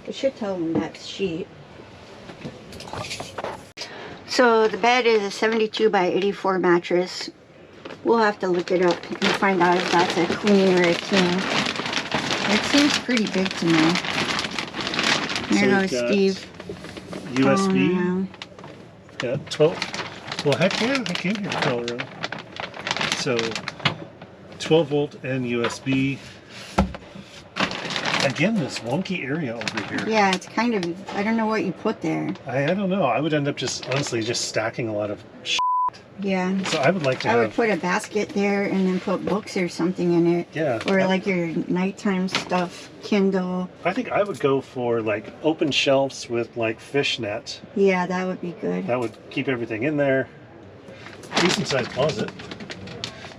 I should tell them that's sheet. So the bed is a 72 by 84 mattress. We'll have to look it up and find out if that's a queen or a king. It seems pretty big to me. There So goes we've got Steve. USB. Oh, Yeah, Well, heck yeah, I came here to Colorado. So, 12 volt and USB. Again, this wonky area over here. Yeah, it's kind of, I don't know what you put there. I don't know. I would end up just, honestly, just stacking a lot of shit. Yeah. So I would like to I have... would put a basket there and then put books or something in it. Yeah. Or like your nighttime stuff, Kindle. I think I would go for like open shelves with like fishnet. Yeah, that would be good. That would keep everything in there. Decent sized closet.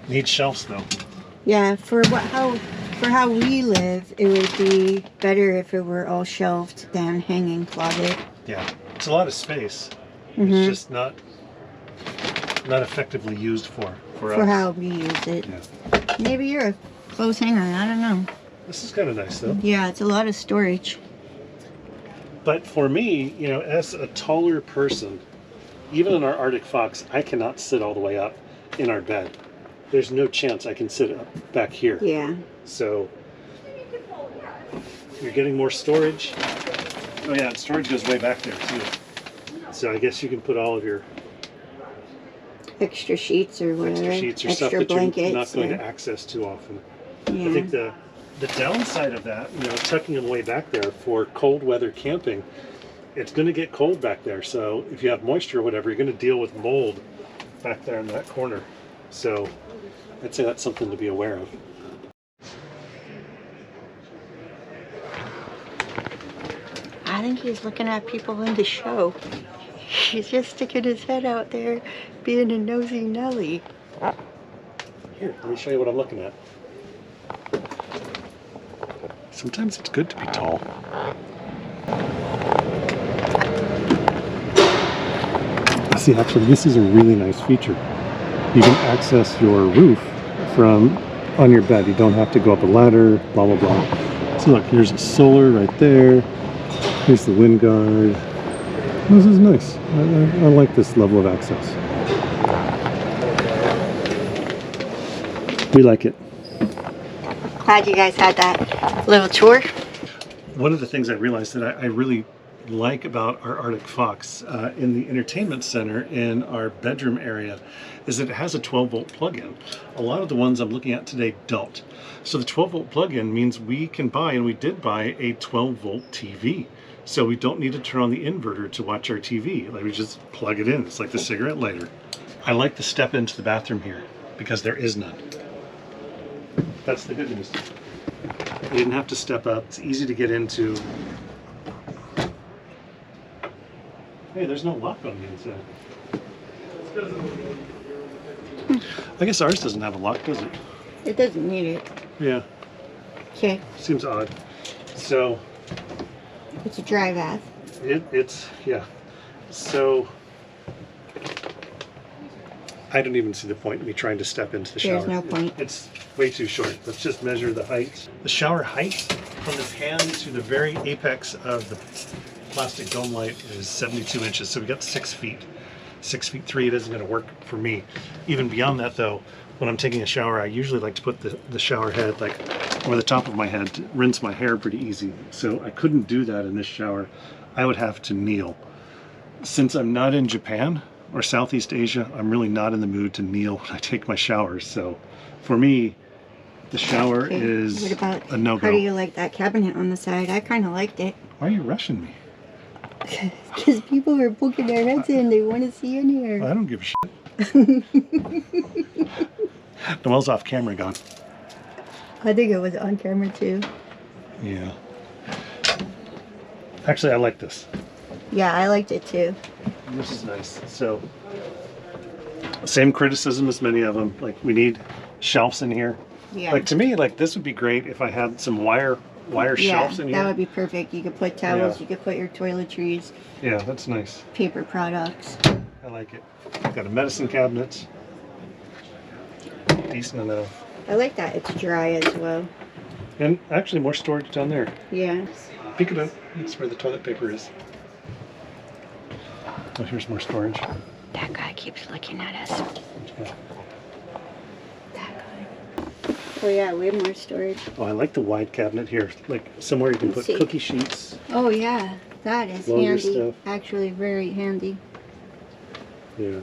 Needs shelves though. Yeah, for how we live, it would be better if it were all shelved than hanging closet. Yeah. It's a lot of space. Mhm. It's just not effectively used for us. For how we use it. Yeah. Maybe you're a clothes hanger, I don't know. This is kind of nice though. Yeah, it's a lot of storage. But for me, you know, as a taller person, even in our Arctic Fox, I cannot sit all the way up in our bed. There's no chance I can sit up back here. Yeah. So you're getting more storage. Oh yeah, storage goes way back there too. So I guess you can put all of your Extra sheets or whatever. extra sheets or stuff extra that blankets. you're not going or- to access too often. Yeah. I think the downside of that, you know, tucking them way back there for cold weather camping, it's going to get cold back there. So if you have moisture or whatever, you're going to deal with mold back there in that corner. So I'd say that's something to be aware of. I think he's looking at people in the show. He's just sticking his head out there, being a nosy Nelly. Here, let me show you what I'm looking at. Sometimes it's good to be tall. See, actually, this is a really nice feature. You can access your roof from on your bed. You don't have to go up a ladder, blah, blah, blah. So look, here's a solar right there. Here's the wind guard. This is nice. I like this level of access. We like it. Glad you guys had that little tour. One of the things I realized that I really like about our Arctic Fox in the entertainment center in our bedroom area is that it has a 12 volt plug-in. A lot of the ones I'm looking at today don't. So the 12 volt plug-in means we can buy, and we did buy, a 12 volt TV. So we don't need to turn on the inverter to watch our TV. Like, we just plug it in. It's like the cigarette lighter. I like to step into the bathroom here because there is none. That's the good news. You didn't have to step up. It's easy to get into. Hey, there's no lock on the inside. I guess ours doesn't have a lock, does it? It doesn't need it. Yeah, Okay, seems odd. So it's a dry bath. it's yeah. So I don't even see the point in me trying to step into the shower. There's no point. It's way too short. Let's just measure the height. The shower height from the pan to the very apex of the plastic dome light is 72 inches. So we got 6 feet. 6 feet 3, it isn't going to work for me. Even beyond that though, when I'm taking a shower, I usually like to put the shower head like over the top of my head to rinse my hair pretty easy. So I couldn't do that in this shower. I would have to kneel. Since I'm not in Japan or Southeast Asia, I'm really not in the mood to kneel when I take my showers. So for me, the shower Okay, is what about, a no-go. how do you like that cabinet on the side? I kind of liked it. Why are you rushing me? Because people were poking their heads in. They want to see in here. I don't give a shit. Noelle's off camera gone. I think it was on camera too. Yeah. Actually, I like this. Yeah, I liked it too. This is nice. So, same criticism as many of them. Like, we need shelves in here. Yeah. Like, to me, like, this would be great if I had some wire shelves in here. That would be perfect. You could put towels, Yeah. you could put your toiletries, Yeah, that's nice. paper products. I like it. Got a medicine cabinet. Decent enough. I like that. It's dry as well. And actually more storage down there. Yeah. Peekaboo. That's where the toilet paper is. Oh, here's more storage. That guy keeps looking at us. Yeah. That guy. Oh yeah, we have more storage. Oh, I like the wide cabinet here. Like somewhere you can Let's put see. cookie sheets. Oh yeah, that is Longer handy. stuff. Actually, very handy. Yeah.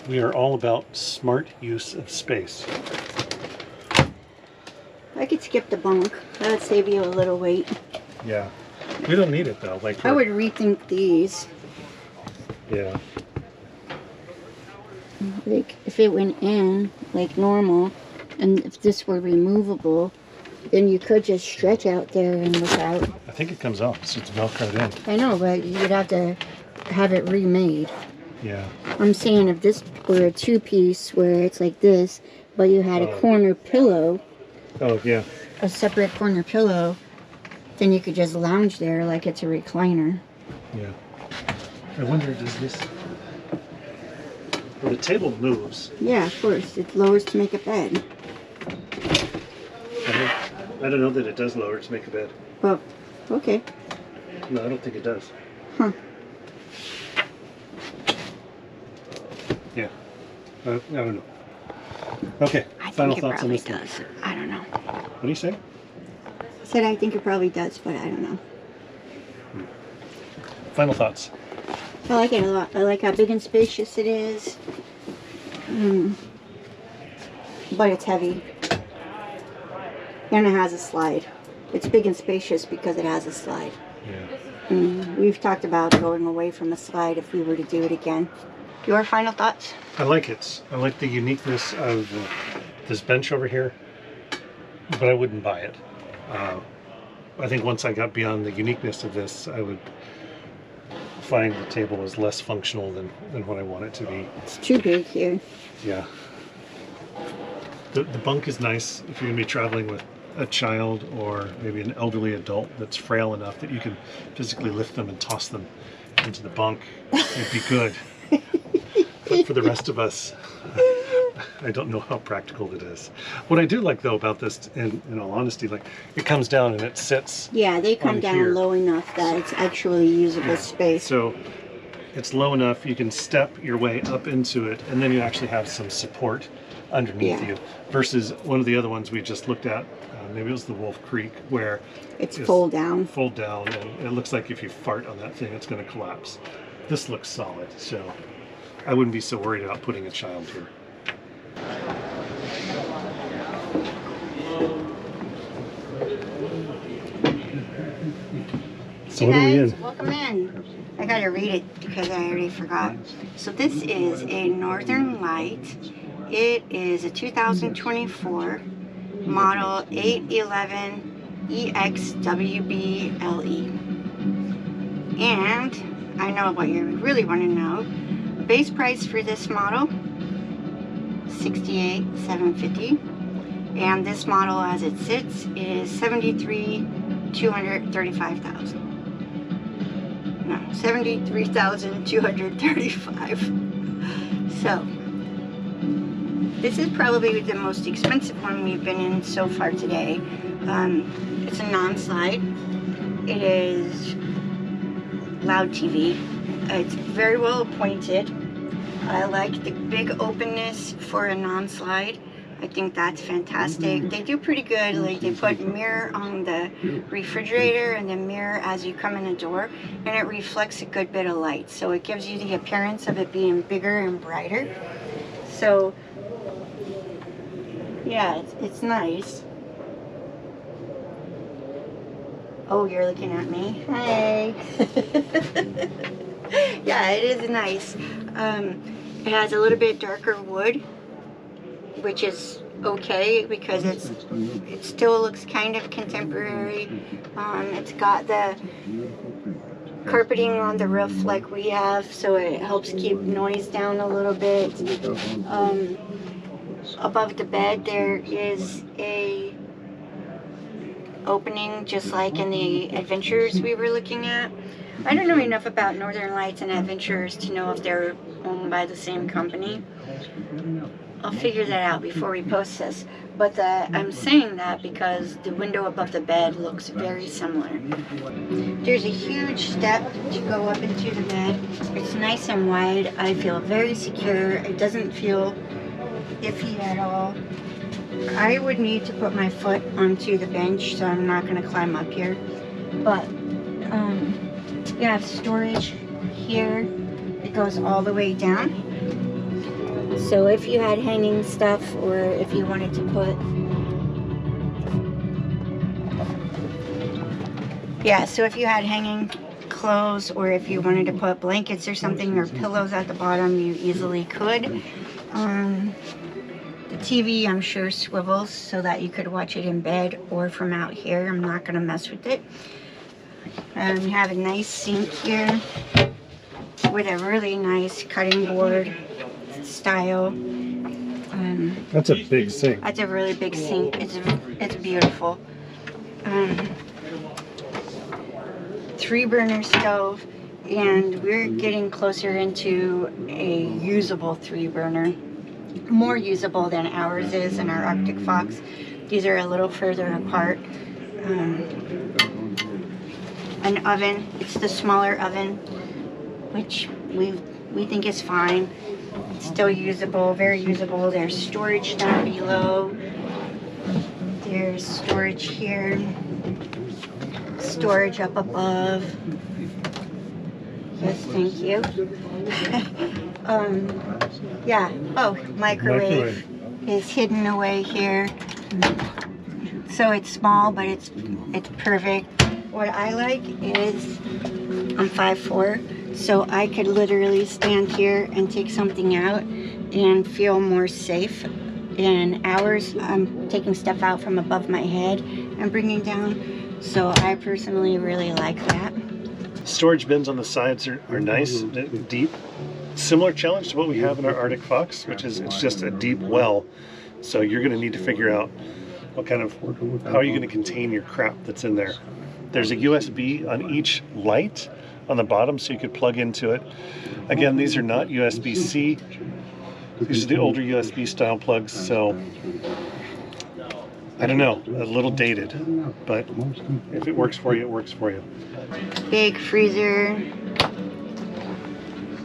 We are all about smart use of space. I could skip the bunk. That would save you a little weight. Yeah. We don't need it though. Like I would rethink these. Yeah. Like if it went in like normal, and if this were removable, then you could just stretch out there and look out. I think it comes off, so it's Velcroed in. I know, but you'd have to have it remade. Yeah. I'm saying if this were a two-piece where it's like this, but you had a corner pillow, Oh yeah. a separate corner pillow, then you could just lounge there like it's a recliner. Yeah. I wonder, does this... Well, the table moves. Yeah, of course. It lowers to make a bed. I don't know that it does lower to make a bed. Well, okay. No, I don't think it does. Huh. Yeah. I don't know. Okay. I Final think it thoughts on probably this one. does. I don't know. What do you say? I said I think it probably does, but I don't know. Final thoughts. I like it a lot. I like how big and spacious it is. But it's heavy. And it has a slide. It's big and spacious because it has a slide. Yeah. We've talked about going away from a slide if we were to do it again. Your final thoughts? I like it. I like the uniqueness of this bench over here, but I wouldn't buy it. I think once I got beyond the uniqueness of this, I would find the table is less functional than what I want it to be. It's too big here. Yeah. The bunk is nice if you're going to be traveling with a child or maybe an elderly adult that's frail enough that you can physically lift them and toss them into the bunk. It'd be good. But for the rest of us, I don't know how practical it is. What I do like though about this, in all honesty, like it comes down and it sits. Yeah, they come on down here. low enough that it's actually usable space. So it's low enough you can step your way up into it, and then you actually have some support underneath you. Versus one of the other ones we just looked at, maybe it was the Wolf Creek, where It's fold down. Fold down, and it looks like if you fart on that thing, it's going to collapse. This looks solid, so I wouldn't be so worried about putting a child here. So what are we in? Welcome in. I gotta read it because I already forgot. So this is a Northern Lite. It is a 2024 model 811 EXLE-WB. And I know what you really want to know. Base price for this model, $68,750. And this model as it sits is $73,235,000. No, $73,235. So this is probably the most expensive one we've been in so far today. It's a non-slide. It is loud TV. It's very well appointed. I like the big openness for a non-slide. I think that's fantastic. They do pretty good. Like they put mirror on the refrigerator and the mirror as you come in the door, and it reflects a good bit of light. So it gives you the appearance of it being bigger and brighter. So yeah, it's nice. Oh, you're looking at me. Hey. Yeah, it is nice. It has a little bit darker wood, which is okay because it still looks kind of contemporary. It's got the carpeting on the roof like we have, so it helps keep noise down a little bit. Above the bed there is a opening just like in the Adventurers we were looking at. I don't know enough about Northern Lights and Adventurers to know if they're owned by the same company. I'll figure that out before we post this. But I'm saying that because the window above the bed looks very similar. There's a huge step to go up into the bed. It's nice and wide. I feel very secure. It doesn't feel iffy at all. I would need to put my foot onto the bench, so I'm not going to climb up here. But you have storage here. It goes all the way down. So if you had hanging stuff, or if you wanted to put, yeah, so if you had hanging clothes, or if you wanted to put blankets or something, or pillows at the bottom, you easily could. The TV, I'm sure, swivels so that you could watch it in bed or from out here. I'm not going to mess with it. You have a nice sink here with a really nice cutting board style. That's a big sink. That's a really big sink. It's beautiful. 3-burner stove, and we're getting closer into a usable 3-burner. More usable than ours is in our Arctic Fox. These are a little further apart. An oven, it's the smaller oven, which we think is fine. It's still usable, very usable. There's storage down below. There's storage here. Storage up above. Yes, thank you. Yeah. Oh, microwave is hidden away here. So it's small, but it's perfect. What I like is I'm 5'4", so I could literally stand here and take something out and feel more safe. In ours, I'm taking stuff out from above my head and bringing down. So I personally really like that. Storage bins on the sides are nice, deep. Similar challenge to what we have in our Arctic Fox, which is it's just a deep well. So you're going to need to figure out how are you going to contain your crap that's in there. There's a USB on each light on the bottom, so you could plug into it. Again, these are not USB-C. These are the older USB style plugs, so I don't know, a little dated, but if it works for you, it works for you. Big freezer,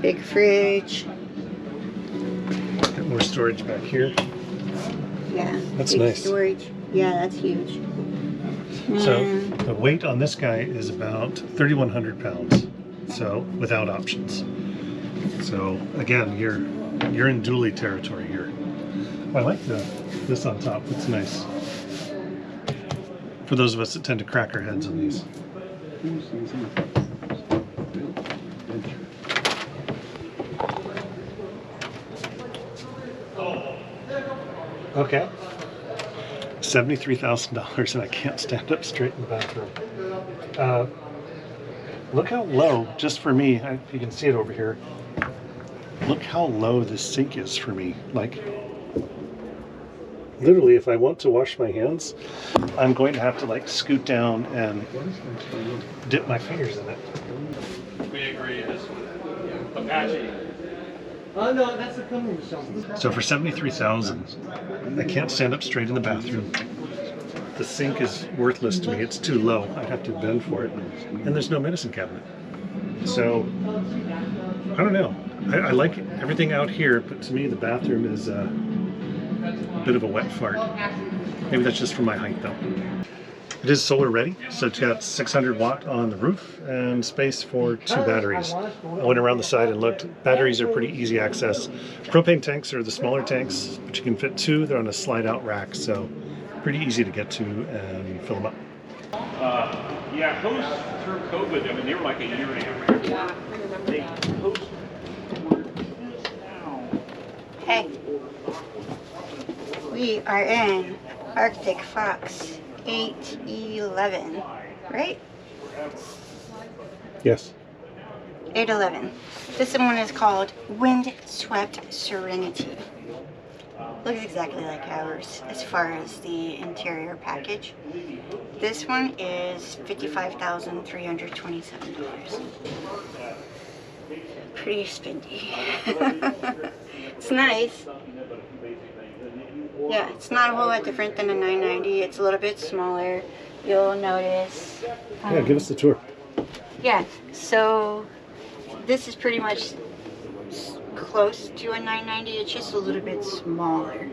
big fridge. Got more storage back here. Yeah, that's big nice. Storage. Yeah, that's huge. So the weight on this guy is about 3,100 pounds, so without options. So again, you're in dually territory here. I like this on top. It's nice. For those of us that tend to crack our heads on these. Okay. $73,000 and I can't stand up straight in the bathroom. Look how low, just for me, you can see it over here. Look how low this sink is for me. Like, literally, if I want to wash my hands, I'm going to have to like scoot down and dip my fingers in it. We agree. Apache. Oh no, that's the coming show. So for $73,000, I can't stand up straight in the bathroom. The sink is worthless to me. It's too low. I'd have to bend for it. And there's no medicine cabinet. So, I don't know. I like everything out here, but to me the bathroom is a bit of a wet fart. Maybe that's just for my height though. It is solar ready, so it's got 600 watt on the roof and space for 2 batteries. I went around the side and looked. Batteries are pretty easy access. Propane tanks are the smaller tanks, but you can fit 2. They're on a slide out rack, so pretty easy to get to and fill them up. Yeah, post through COVID, I mean, they were like a year and a half. They post. Hey, we are in Arctic Fox 811, right? Yes. 811. This one is called Windswept Serenity. Looks exactly like ours as far as the interior package. This one is $55,327. Pretty spendy. It's nice. Yeah, it's not a whole lot different than a 990. It's a little bit smaller. You'll notice. Yeah, give us the tour. Yeah, so this is pretty much close to a 990. It's just a little bit smaller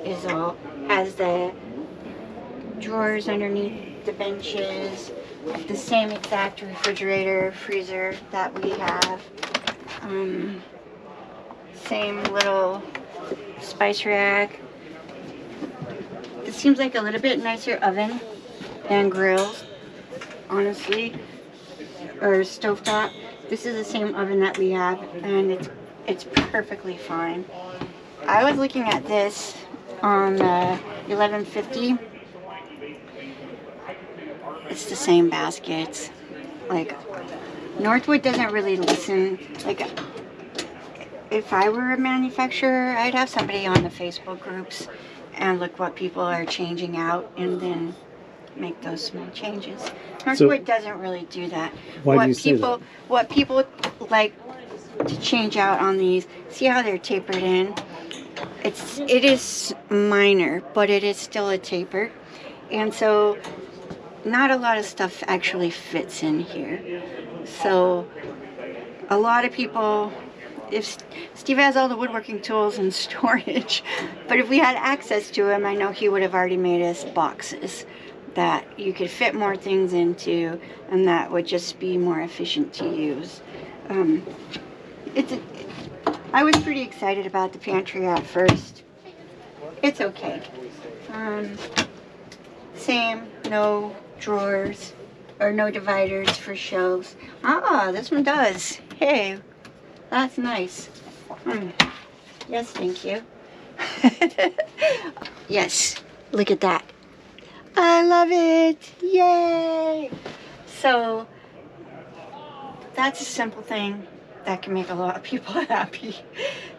is all. Has the drawers underneath the benches, the same exact refrigerator, freezer that we have. Same little spice rack. It seems like a little bit nicer oven than grills, honestly, or stovetop. This is the same oven that we have, and it's perfectly fine. I was looking at this on the 1150. It's the same baskets. Like, Northwood doesn't really listen. Like, if I were a manufacturer, I'd have somebody on the Facebook groups and look what people are changing out and then make those small changes. Northwood doesn't really do that. Why do you say that? What people like to change out on these, see how they're tapered in? It is minor, but it is still a taper. And so not a lot of stuff actually fits in here. So a lot of people, if Steve has all the woodworking tools in storage, but if we had access to him, I know he would have already made us boxes that you could fit more things into, and that would just be more efficient to use. I was pretty excited about the pantry at first. It's okay. Same, no drawers or no dividers for shelves. Ah, this one does. Hey, that's nice. Yes, thank you. Yes, look at that. I love it. Yay! So that's a simple thing that can make a lot of people happy.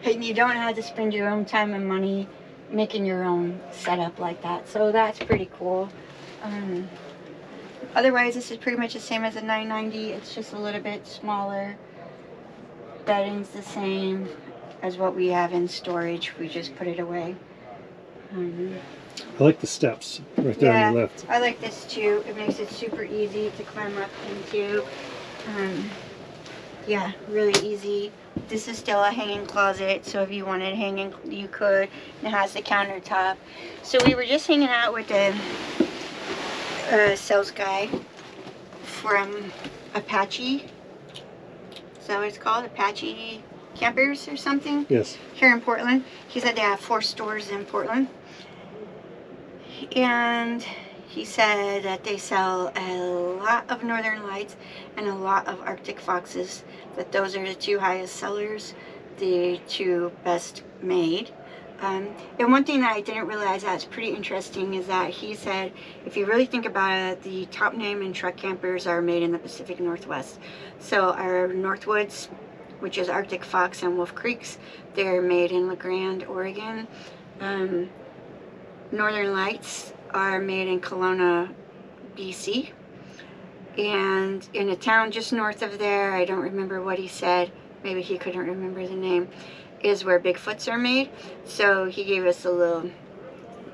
And you don't have to spend your own time and money making your own setup like that. So that's pretty cool. Otherwise, this is pretty much the same as a 990. It's just a little bit smaller. Bedding's the same as what we have in storage. We just put it away. I like the steps right there on the left. I like this too. It makes it super easy to climb up into. Yeah, really easy. This is still a hanging closet, so if you wanted hanging, you could. It has the countertop. So we were just hanging out with the sales guy from Apache. Is that what it's called? Apache Campers or something? Yes. Here in Portland. He said they have 4 stores in Portland. And he said that they sell a lot of Northern Lights and a lot of Arctic Foxes, that those are the 2 highest sellers, the 2 best made. And one thing that I didn't realize that's pretty interesting is that he said, if you really think about it, the top name in truck campers are made in the Pacific Northwest. So our Northwoods, which is Arctic Fox and Wolf Creeks, they're made in La Grande, Oregon. Northern Lights are made in Kelowna, BC. And in a town just north of there, I don't remember what he said, maybe he couldn't remember the name, is where Bigfoots are made. So he gave us a little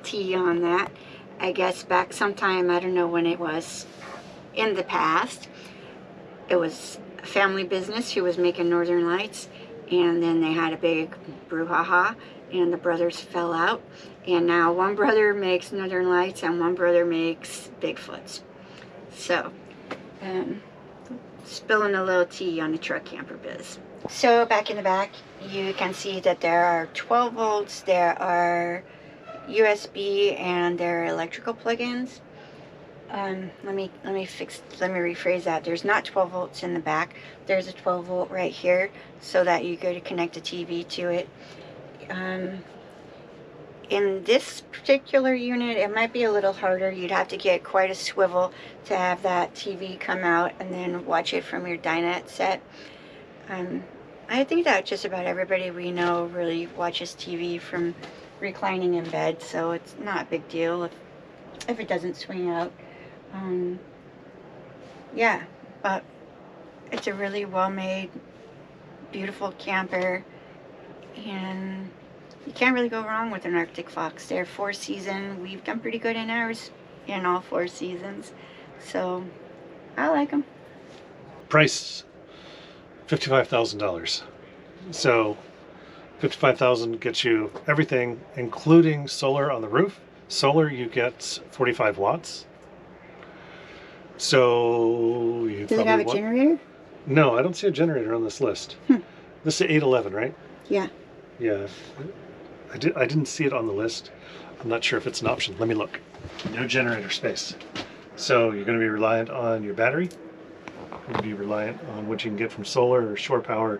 tea on that. I guess back sometime, I don't know when it was, in the past, it was a family business who was making Northern Lights, and then they had a big brouhaha, and the brothers fell out, and now one brother makes Northern Lights and one brother makes Bigfoots. So, spilling a little tea on the truck camper biz. So back in the back, you can see that there are 12 volts, there are USB, and there are electrical plugins. Let me rephrase that. There's not 12 volts in the back. There's a 12 volt right here, so that you go to connect a TV to it. In this particular unit, it might be a little harder. You'd have to get quite a swivel to have that TV come out and then watch it from your dinette set. I think that just about everybody we know really watches TV from reclining in bed, so it's not a big deal if it doesn't swing out. Yeah, but it's a really well-made, beautiful camper, and you can't really go wrong with an Arctic Fox. They're 4-season. We've done pretty good in ours in all 4 seasons, so I like them. Price $55,000. So $55,000 gets you everything, including solar on the roof. Solar, you get 45 watts. So you Does it have a generator? No, I don't see a generator on this list. This is 811, right? Yeah. Yeah. I didn't see it on the list. I'm not sure if it's an option. Let me look. No generator space. So you're going to be reliant on your battery. You're going to be reliant on what you can get from solar or shore power.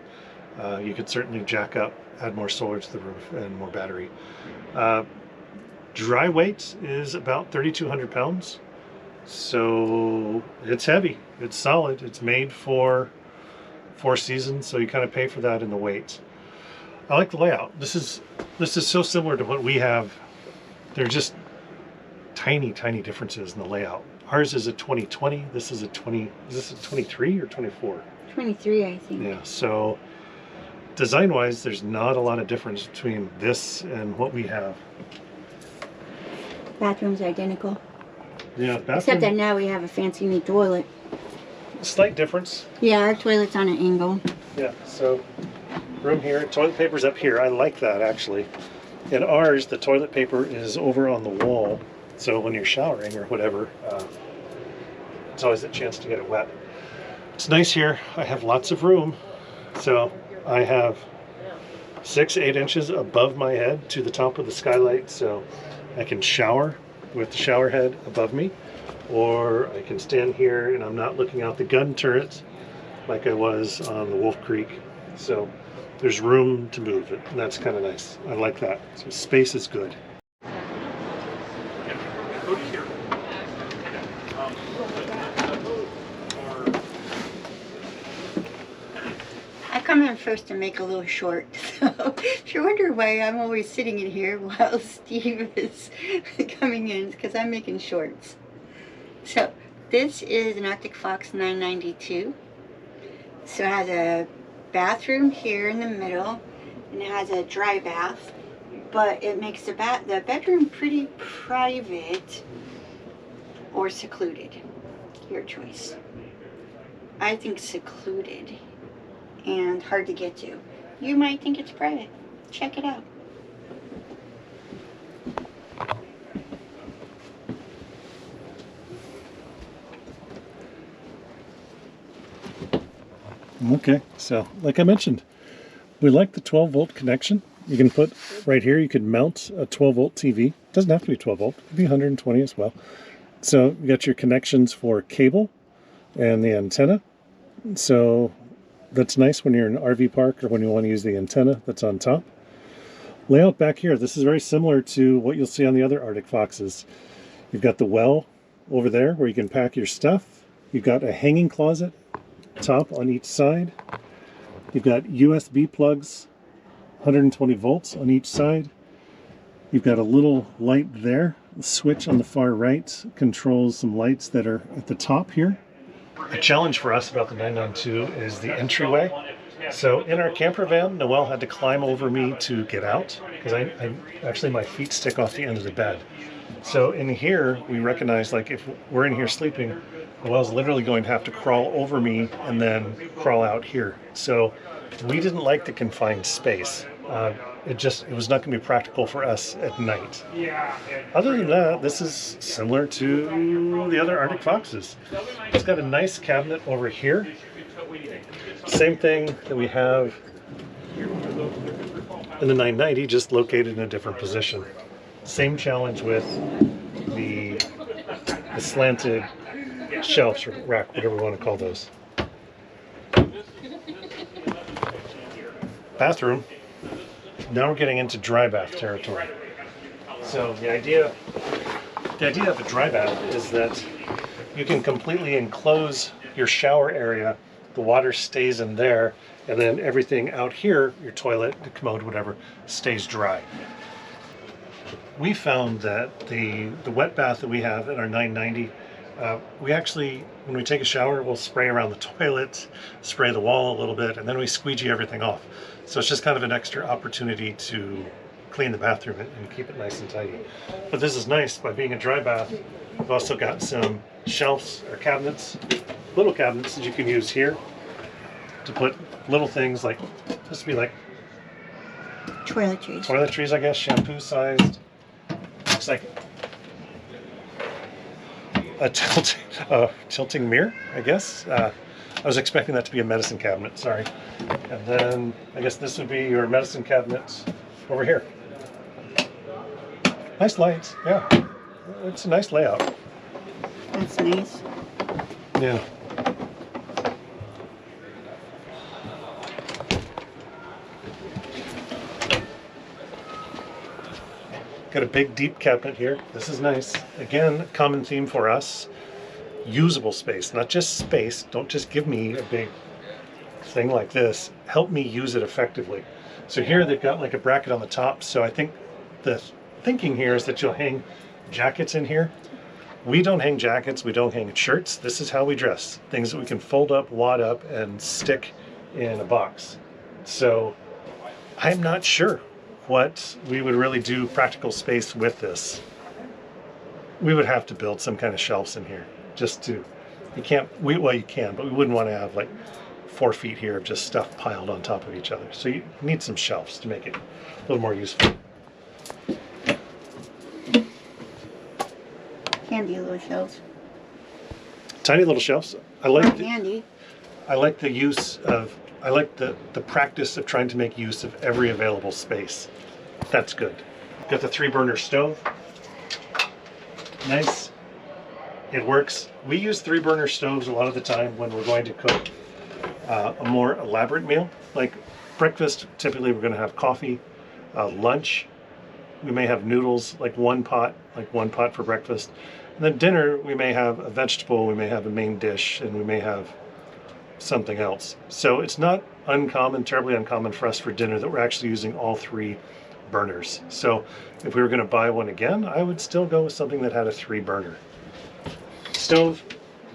You could certainly jack up, add more solar to the roof and more battery. Dry weight is about 3,200 pounds. So it's heavy, it's solid, it's made for 4 seasons, so you kind of pay for that in the weight. I like the layout. This is so similar to what we have. They're just tiny differences in the layout. Ours is a 2020, this is a 20, is this a 23 or 24? 23, I think. Yeah, so design-wise, there's not a lot of difference between this and what we have. Bathroom's identical. Yeah, bathroom, Except that now we have a fancy new toilet. slight difference. Yeah, our toilet's on an angle. Yeah, so room here, toilet paper's up here. I like that actually. In ours, the toilet paper is over on the wall. So when you're showering or whatever, it's always a chance to get it wet. It's nice here. I have lots of room. So I have 6-8 inches above my head to the top of the skylight. So I can shower with the shower head above me, or I can stand here and I'm not looking out the gun turret like I was on the Wolf Creek. So there's room to move it, and that's kind of nice. I like that. So space is good. Cody's here. I come in first to make a little short, so if you're wondering why I'm always sitting in here while Steve is coming in, it's because I'm making shorts. So this is an Acrtic Fox 992. So it has a bathroom here in the middle, and it has a dry bath, but it makes the bedroom pretty private or secluded. Your choice. I think secluded and hard to get to. You might think it's private. Check it out. Okay, so like I mentioned, we like the 12-volt connection. You can put right here, you could mount a 12-volt TV. It doesn't have to be 12-volt, it could be 120 as well. So you got your connections for cable and the antenna. So that's nice when you're in an RV park or when you want to use the antenna that's on top. Layout back here, this is very similar to what you'll see on the other Arctic Foxes. You've got the well over there where you can pack your stuff. You've got a hanging closet top on each side. You've got USB plugs, 120 volts on each side. You've got a little light there. The switch on the far right controls some lights that are at the top here. The challenge for us about the 992 is the entryway. So in our camper van, Noelle had to climb over me to get out because I actually my feet stick off the end of the bed. So in here, we recognize like if we're in here sleeping, Noelle's literally going to have to crawl over me and then crawl out here. So we didn't like the confined space. It was not going to be practical for us at night. Other than that, this is similar to the other Arctic Foxes. It's got a nice cabinet over here. Same thing that we have in the 990, just located in a different position. Same challenge with the slanted shelves or rack, whatever we want to call those. Bathroom. Now we're getting into dry bath territory. So the idea of a dry bath is that you can completely enclose your shower area. The water stays in there, and then everything out here, your toilet, the commode, whatever, stays dry. We found that the wet bath that we have in our 990, we actually, when we take a shower, we'll spray around the toilet, spray the wall a little bit, and then we squeegee everything off. So it's just kind of an extra opportunity to clean the bathroom and keep it nice and tidy. But this is nice, by being a dry bath, we've also got some shelves or cabinets, little cabinets that you can use here to put little things like, this would be like toiletries, I guess, shampoo sized. Looks like a tilting mirror, I guess. I was expecting that to be a medicine cabinet, sorry. And then I guess this would be your medicine cabinet over here. Nice lights, yeah. It's a nice layout. That's nice. Yeah. Got a big deep cabinet here. This is nice. Again, common theme for us. Usable space, not just space. Don't just give me a big thing like this. Help me use it effectively. So here they've got like a bracket on the top. So I think the thinking here is that you'll hang jackets in here. We don't hang jackets, we don't hang shirts. This is how we dress. Things that we can fold up, wad up, and stick in a box. So I'm not sure what we would really do practical space with this. We would have to build some kind of shelves in here just to, well you can, but we wouldn't want to have like 4 feet here of just stuff piled on top of each other. So you need some shelves to make it a little more useful. Handy little shelves. Tiny little shelves. I like Handy. I like the use of, I like the practice of trying to make use of every available space. That's good. Got the 3-burner stove. Nice. It works. We use 3-burner stoves a lot of the time when we're going to cook a more elaborate meal. Like breakfast, typically we're going to have coffee. Lunch, we may have noodles, like one pot for breakfast. And then dinner, we may have a vegetable, we may have a main dish, and we may have something else. So it's not uncommon, terribly uncommon for us for dinner that we're actually using all 3 burners. So if we were going to buy one again, I would still go with something that had a 3-burner. Stove,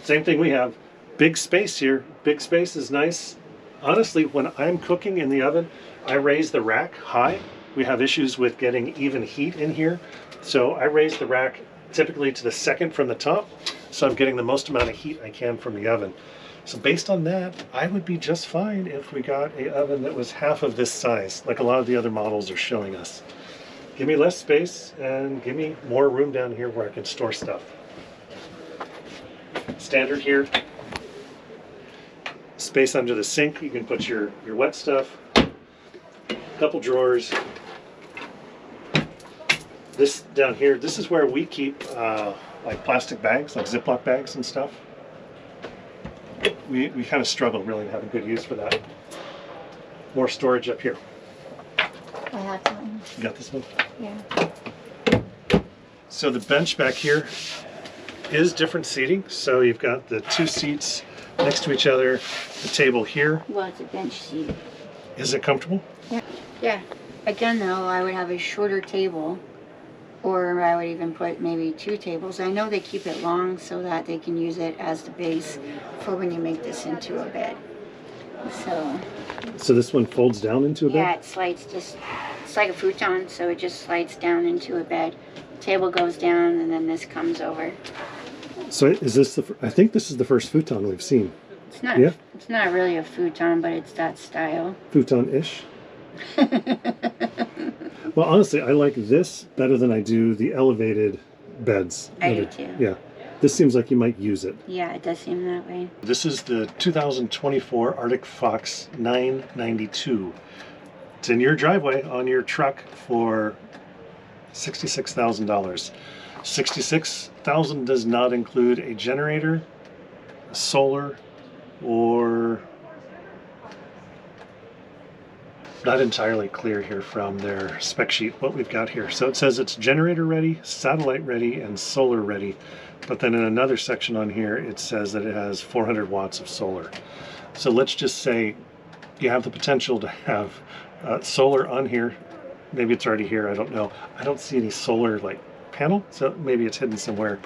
same thing we have. Big space here. Big space is nice. Honestly, when I'm cooking in the oven, I raise the rack high. We have issues with getting even heat in here. So I raise the rack typically to the second from the top. So I'm getting the most amount of heat I can from the oven. So based on that, I would be just fine if we got an oven that was half of this size, like a lot of the other models are showing us. Give me less space and give me more room down here where I can store stuff. Standard here. Space under the sink, you can put your wet stuff. Couple drawers. This down here, this is where we keep like plastic bags, like Ziploc bags and stuff. We kind of struggle really to have a good use for that. More storage up here. I have one. You got this one? Yeah. So the bench back here is different seating. So you've got the 2 seats next to each other, the table here. Well, it's a bench seat. Is it comfortable? Yeah. Yeah. Again, though, I would have a shorter table, or I would even put maybe 2 tables. I know they keep it long so that they can use it as the base for when you make this into a bed. So this one folds down into a bed? Yeah, it slides just, it's like a futon, so it just slides down into a bed. Table goes down and then this comes over. So is this I think this is the first futon we've seen. It's not, yeah? It's not really a futon, but it's that style. Futon-ish? Well, honestly, I like this better than I do the elevated beds. I do too. Yeah. This seems like you might use it. Yeah, it does seem that way. This is the 2024 Arctic Fox 992. It's in your driveway on your truck for $66,000. $66,000 does not include a generator, solar, or not entirely clear here from their spec sheet what we've got here. So it says it's generator ready, satellite ready, and solar ready. But then in another section on here, it says that it has 400 watts of solar. So let's just say you have the potential to have solar on here. Maybe it's already here, I don't know. I don't see any solar like panel, so maybe it's hidden somewhere.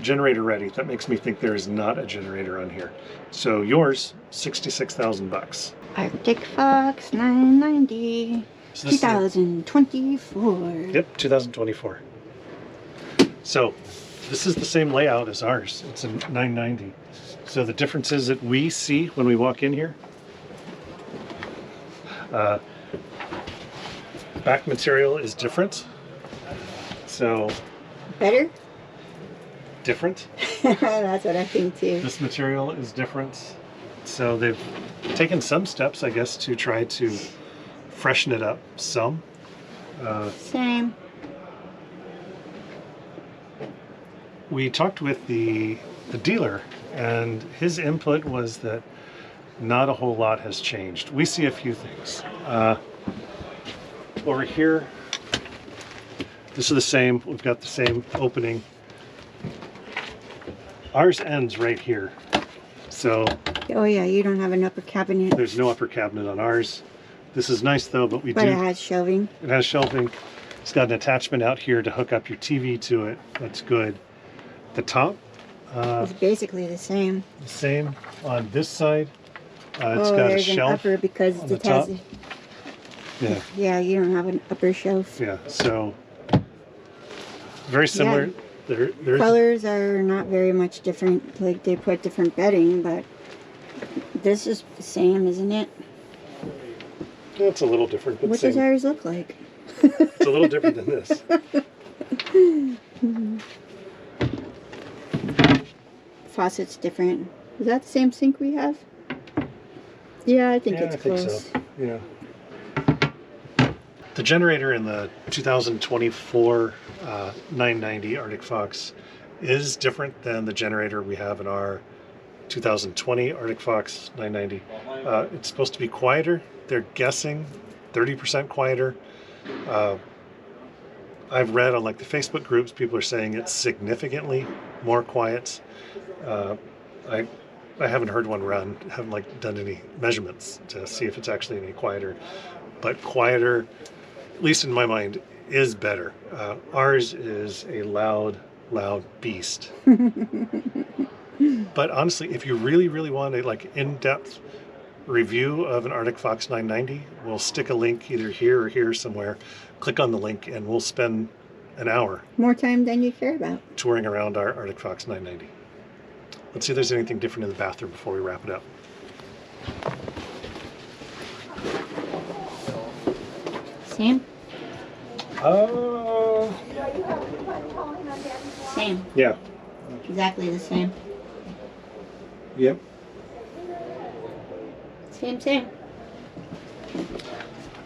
Generator ready, that makes me think there is not a generator on here. So yours, $66,000. Arctic Fox 990, So this is 2024. Yep, 2024. So this is the same layout as ours. It's a 990. So the differences that we see when we walk in here, back material is different. So Better? different. That's what I think too. This material is different. So they've taken some steps, I guess, to try to freshen it up some. Same. we talked with the dealer, and his input was that not a whole lot has changed. We see a few things. Over here, this is the same. We've got the same opening. Ours ends right here. So Oh yeah, you don't have an upper cabinet. there's no upper cabinet on ours. This is nice though, but But it has shelving. It has shelving. It's got an attachment out here to hook up your TV to it. That's good. The top, It's basically the same. the same on this side. It's got a there's shelf an upper because on the it has. top. Yeah, Yeah, you don't have an upper shelf. yeah. So very similar. Yeah. There's Colors are not very much different. Like they put different bedding, but this is the same, isn't it? it's a little different, but What same. does ours look like? It's a little different than this. Faucet's different. Is that the same sink we have? Yeah, I think Yeah, it's I think close. so. Yeah. The generator in the 2024 990 Arctic Fox is different than the generator we have in our 2020 Arctic Fox 990. It's supposed to be quieter. They're guessing 30% quieter. I've read on like the Facebook groups, people are saying it's significantly more quiet. I haven't heard one run, haven't like done any measurements to see if it's actually any quieter, but quieter, at least in my mind, is better. Ours is a loud beast. But honestly, if you really want a like in-depth review of an Arctic Fox 990, we'll stick a link either here or here somewhere. Click on the link and we'll spend an hour More time than you care about. touring around our Arctic Fox 990. Let's see if there's anything different in the bathroom before we wrap it up. Same? Same. Yeah. Exactly the same. Yep. Same.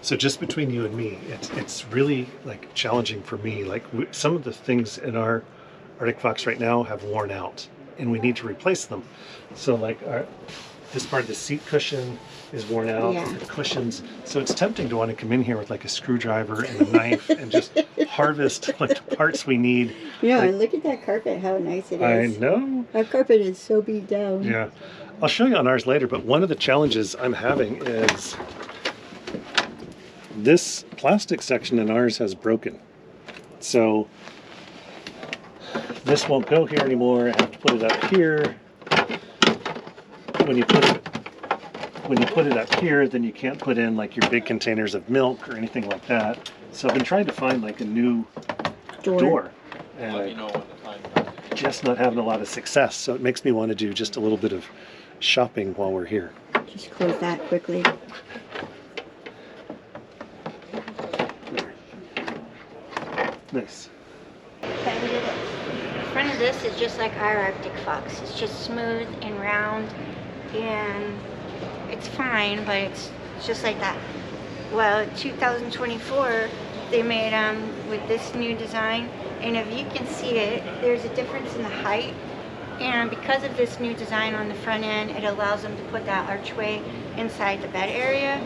So just between you and me, it's really like challenging for me. Like some of the things in our Arctic Fox right now have worn out, and we need to replace them. So like this part of the seat cushion is worn out. Yeah. The cushions. So it's tempting to want to come in here with like a screwdriver and a knife and just harvest like the parts we need. Yeah, Like, look at that carpet, how nice it I is. know. Our carpet is so beat down. Yeah. I'll show you on ours later, but one of the challenges I'm having is this plastic section in ours has broken. So this won't go here anymore. I have to put it up here. When you put it up here, then you can't put in like your big containers of milk or anything like that. So I've been trying to find like a new door. And Let me know when the time comes. just not having a lot of success. So it makes me want to do just a little bit of shopping while we're here. Just close that quickly. Nice. The front of this is just like our Arctic Fox. It's just smooth and round, and it's fine, but it's just like that. Well, 2024, they made with this new design, and if you can see it, there's a difference in the height. And because of this new design on the front end, it allows them to put that archway inside the bed area,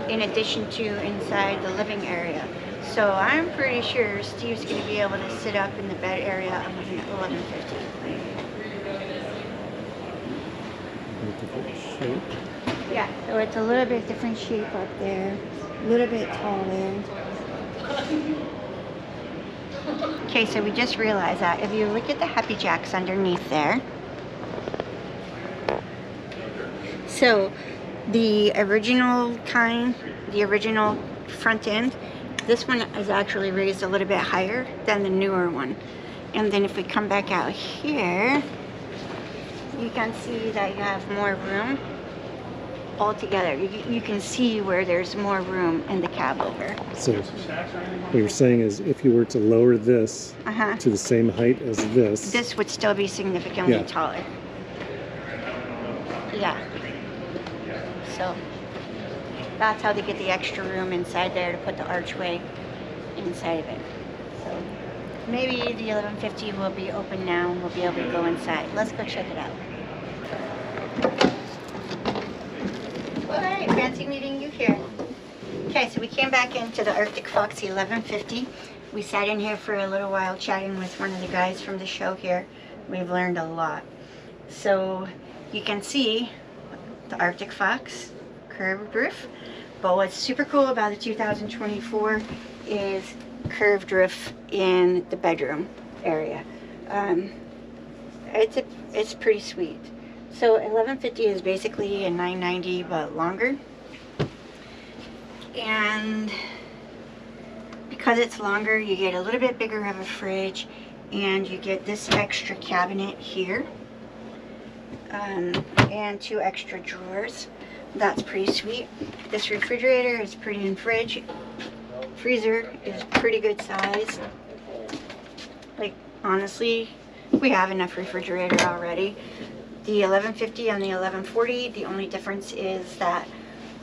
in addition to inside the living area. So I'm pretty sure Steve's going to be able to sit up in the bed area of an 1150. Yeah, so it's a little bit different shape up there, a little bit taller. Okay, so we just realized that if you look at the Happy Jacks underneath there, so the original kind, the original front end, this one is actually raised a little bit higher than the newer one. And then if we come back out here, you can see that you have more room altogether. You can see where there's more room in the cab over. So what you're saying is if you were to lower this to the same height as This would still be significantly Yeah. taller. Yeah. So that's how they get the extra room inside there to put the archway inside of it. So maybe the 1150 will be open now and we'll be able to go inside. Let's go check it out. Alright, fancy meeting you here. Okay, so we came back into the Arctic Fox 1150. We sat in here for a little while chatting with one of the guys from the show here. We've learned a lot. So you can see the Arctic Fox curved roof. But what's super cool about the 2024 is curved roof in the bedroom area. It's pretty sweet. So 1150 is basically a 990 but longer. And because it's longer, you get a little bit bigger of a fridge, and you get this extra cabinet here, and 2 extra drawers. That's pretty sweet. This refrigerator is pretty in fridge. Freezer is pretty good size. Like, honestly, we have enough refrigerator already. The 1150 and the 1140, the only difference is that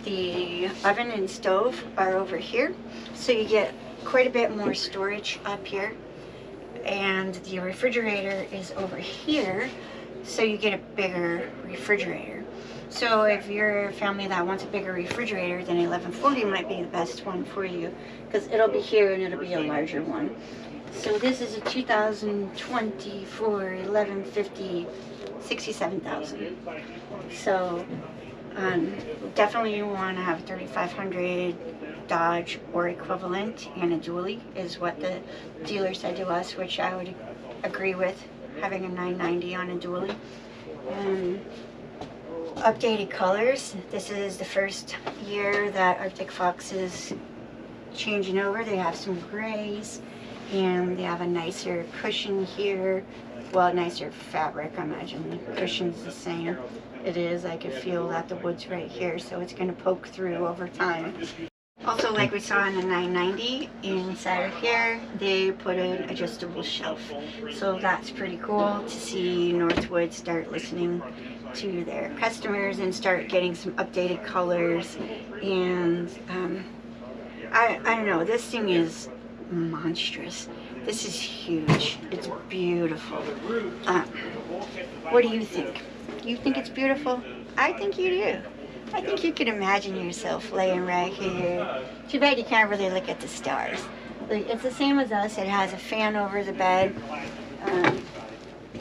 the oven and stove are over here, so you get quite a bit more storage up here, and the refrigerator is over here, so you get a bigger refrigerator. So if you're a family that wants a bigger refrigerator, then 1140 might be the best one for you, because it'll be here and it'll be a larger one. So this is a 2024 1150, 67,000. So definitely you want to have a 3500 Dodge or equivalent, and a dually is what the dealer said to us, which I would agree with, having a 990 on a dually. Updated colors. This is the first year that Arctic Fox is changing over. They have some grays, and they have a nicer cushion here. Well, nicer fabric, I imagine. The cushion's the same. It is. I can feel that the wood's right here, so it's going to poke through over time. Also, like we saw in the 990, inside of here, they put an adjustable shelf. So that's pretty cool to see Northwood start listening to their customers and start getting some updated colors. And I don't know, this thing is monstrous. This is huge. It's beautiful. What do you think? You think it's beautiful? I think you do. I think you could imagine yourself laying right here. Too bad you can't really look at the stars. Like, it's the same as us. It has a fan over the bed.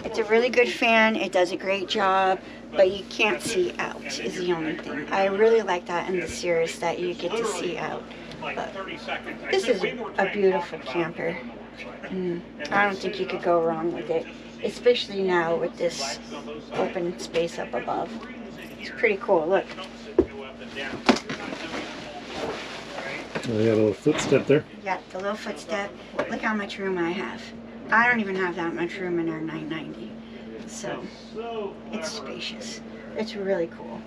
It's a really good fan. It does a great job, but you can't see out is the only thing. I really like that in the Cirus, that you get to see out. But this is a beautiful camper. I don't think you could go wrong with it, especially now with this open space up above. It's pretty cool. Look. Oh, you got a little footstep there. Yeah, the little footstep. Look how much room I have. I don't even have that much room in our 990. So, it's spacious. It's really cool.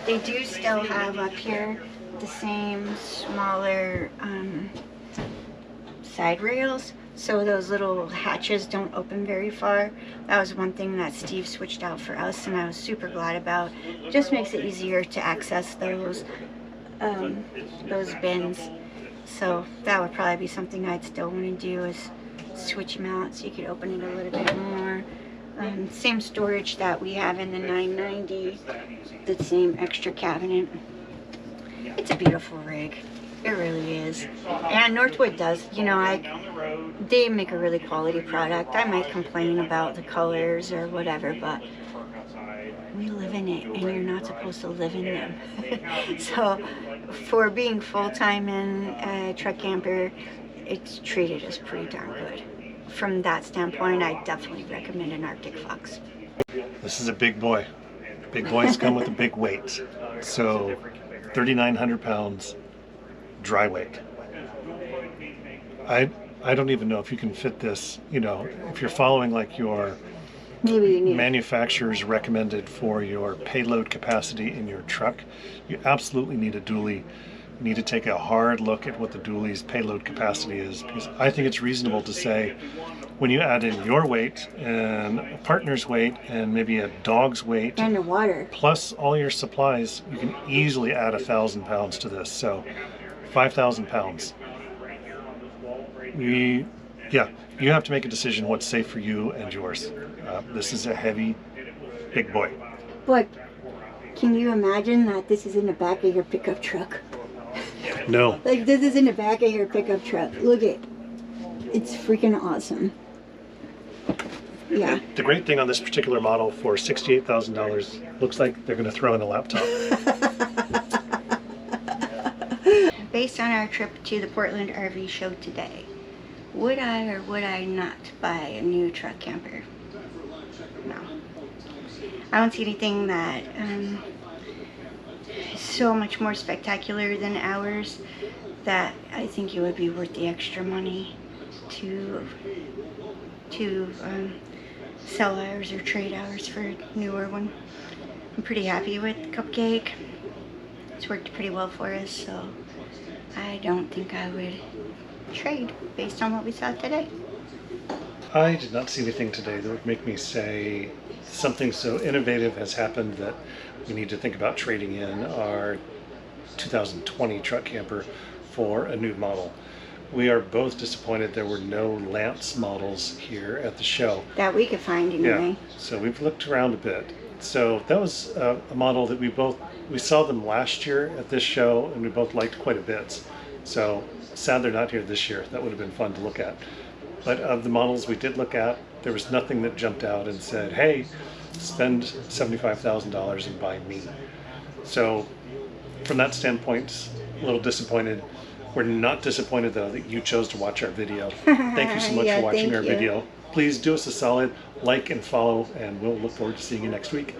They do still have up here the same smaller side rails, so those little hatches don't open very far. That was one thing that Steve switched out for us, and I was super glad about. It just makes it easier to access those bins. So that would probably be something I'd still want to do, is switch them out so you could open it a little bit more. Same storage that we have in the 990, the same extra cabinet. It's a beautiful rig. It really is. And Northwood does, you know, they make a really quality product. I might complain about the colors or whatever, but we live in it, and you're not supposed to live in them. So for being full-time in a truck camper, it's treated us pretty darn good. From that standpoint, I definitely recommend an Arctic Fox. This is a big boy. Big boys come with a big weight. So 3,900 pounds dry weight. I don't even know if you can fit this, you know, if you're following like your manufacturer's recommended for your payload capacity in your truck, you absolutely need a dually. You need to take a hard look at what the dually's payload capacity is, because I think it's reasonable to say when you add in your weight and a partner's weight and maybe a dog's weight and the water plus all your supplies, you can easily add 1,000 pounds to this. So 5,000 pounds. We Yeah, you have to make a decision what's safe for you and yours. This is a heavy, big boy. But can you imagine that this is in the back of your pickup truck? No. Like this is in the back of your pickup truck. Look it. It's freaking awesome. Yeah. The great thing on this particular model for $68,000, looks like they're going to throw in a laptop. Based on our trip to the Portland RV show today, would I or would I not buy a new truck camper? No. I don't see anything that is so much more spectacular than ours that I think it would be worth the extra money to sell ours or trade ours for a newer one. I'm pretty happy with Cupcake. It's worked pretty well for us, so I don't think I would trade based on what we saw today. I did not see anything today that would make me say something so innovative has happened that we need to think about trading in our 2020 truck camper for a new model. We are both disappointed there were no Lance models here at the show. That we could find anyway. Yeah, so we've looked around a bit. So that was a model that we saw them last year at this show and we both liked quite a bit. So sad they're not here this year. That would have been fun to look at. But of the models we did look at, there was nothing that jumped out and said, hey, spend $75,000 and buy me. So from that standpoint, a little disappointed. We're not disappointed though that you chose to watch our video. Thank you so much Yeah, for watching thank our you. video. Please do us a solid like and follow, and we'll look forward to seeing you next week.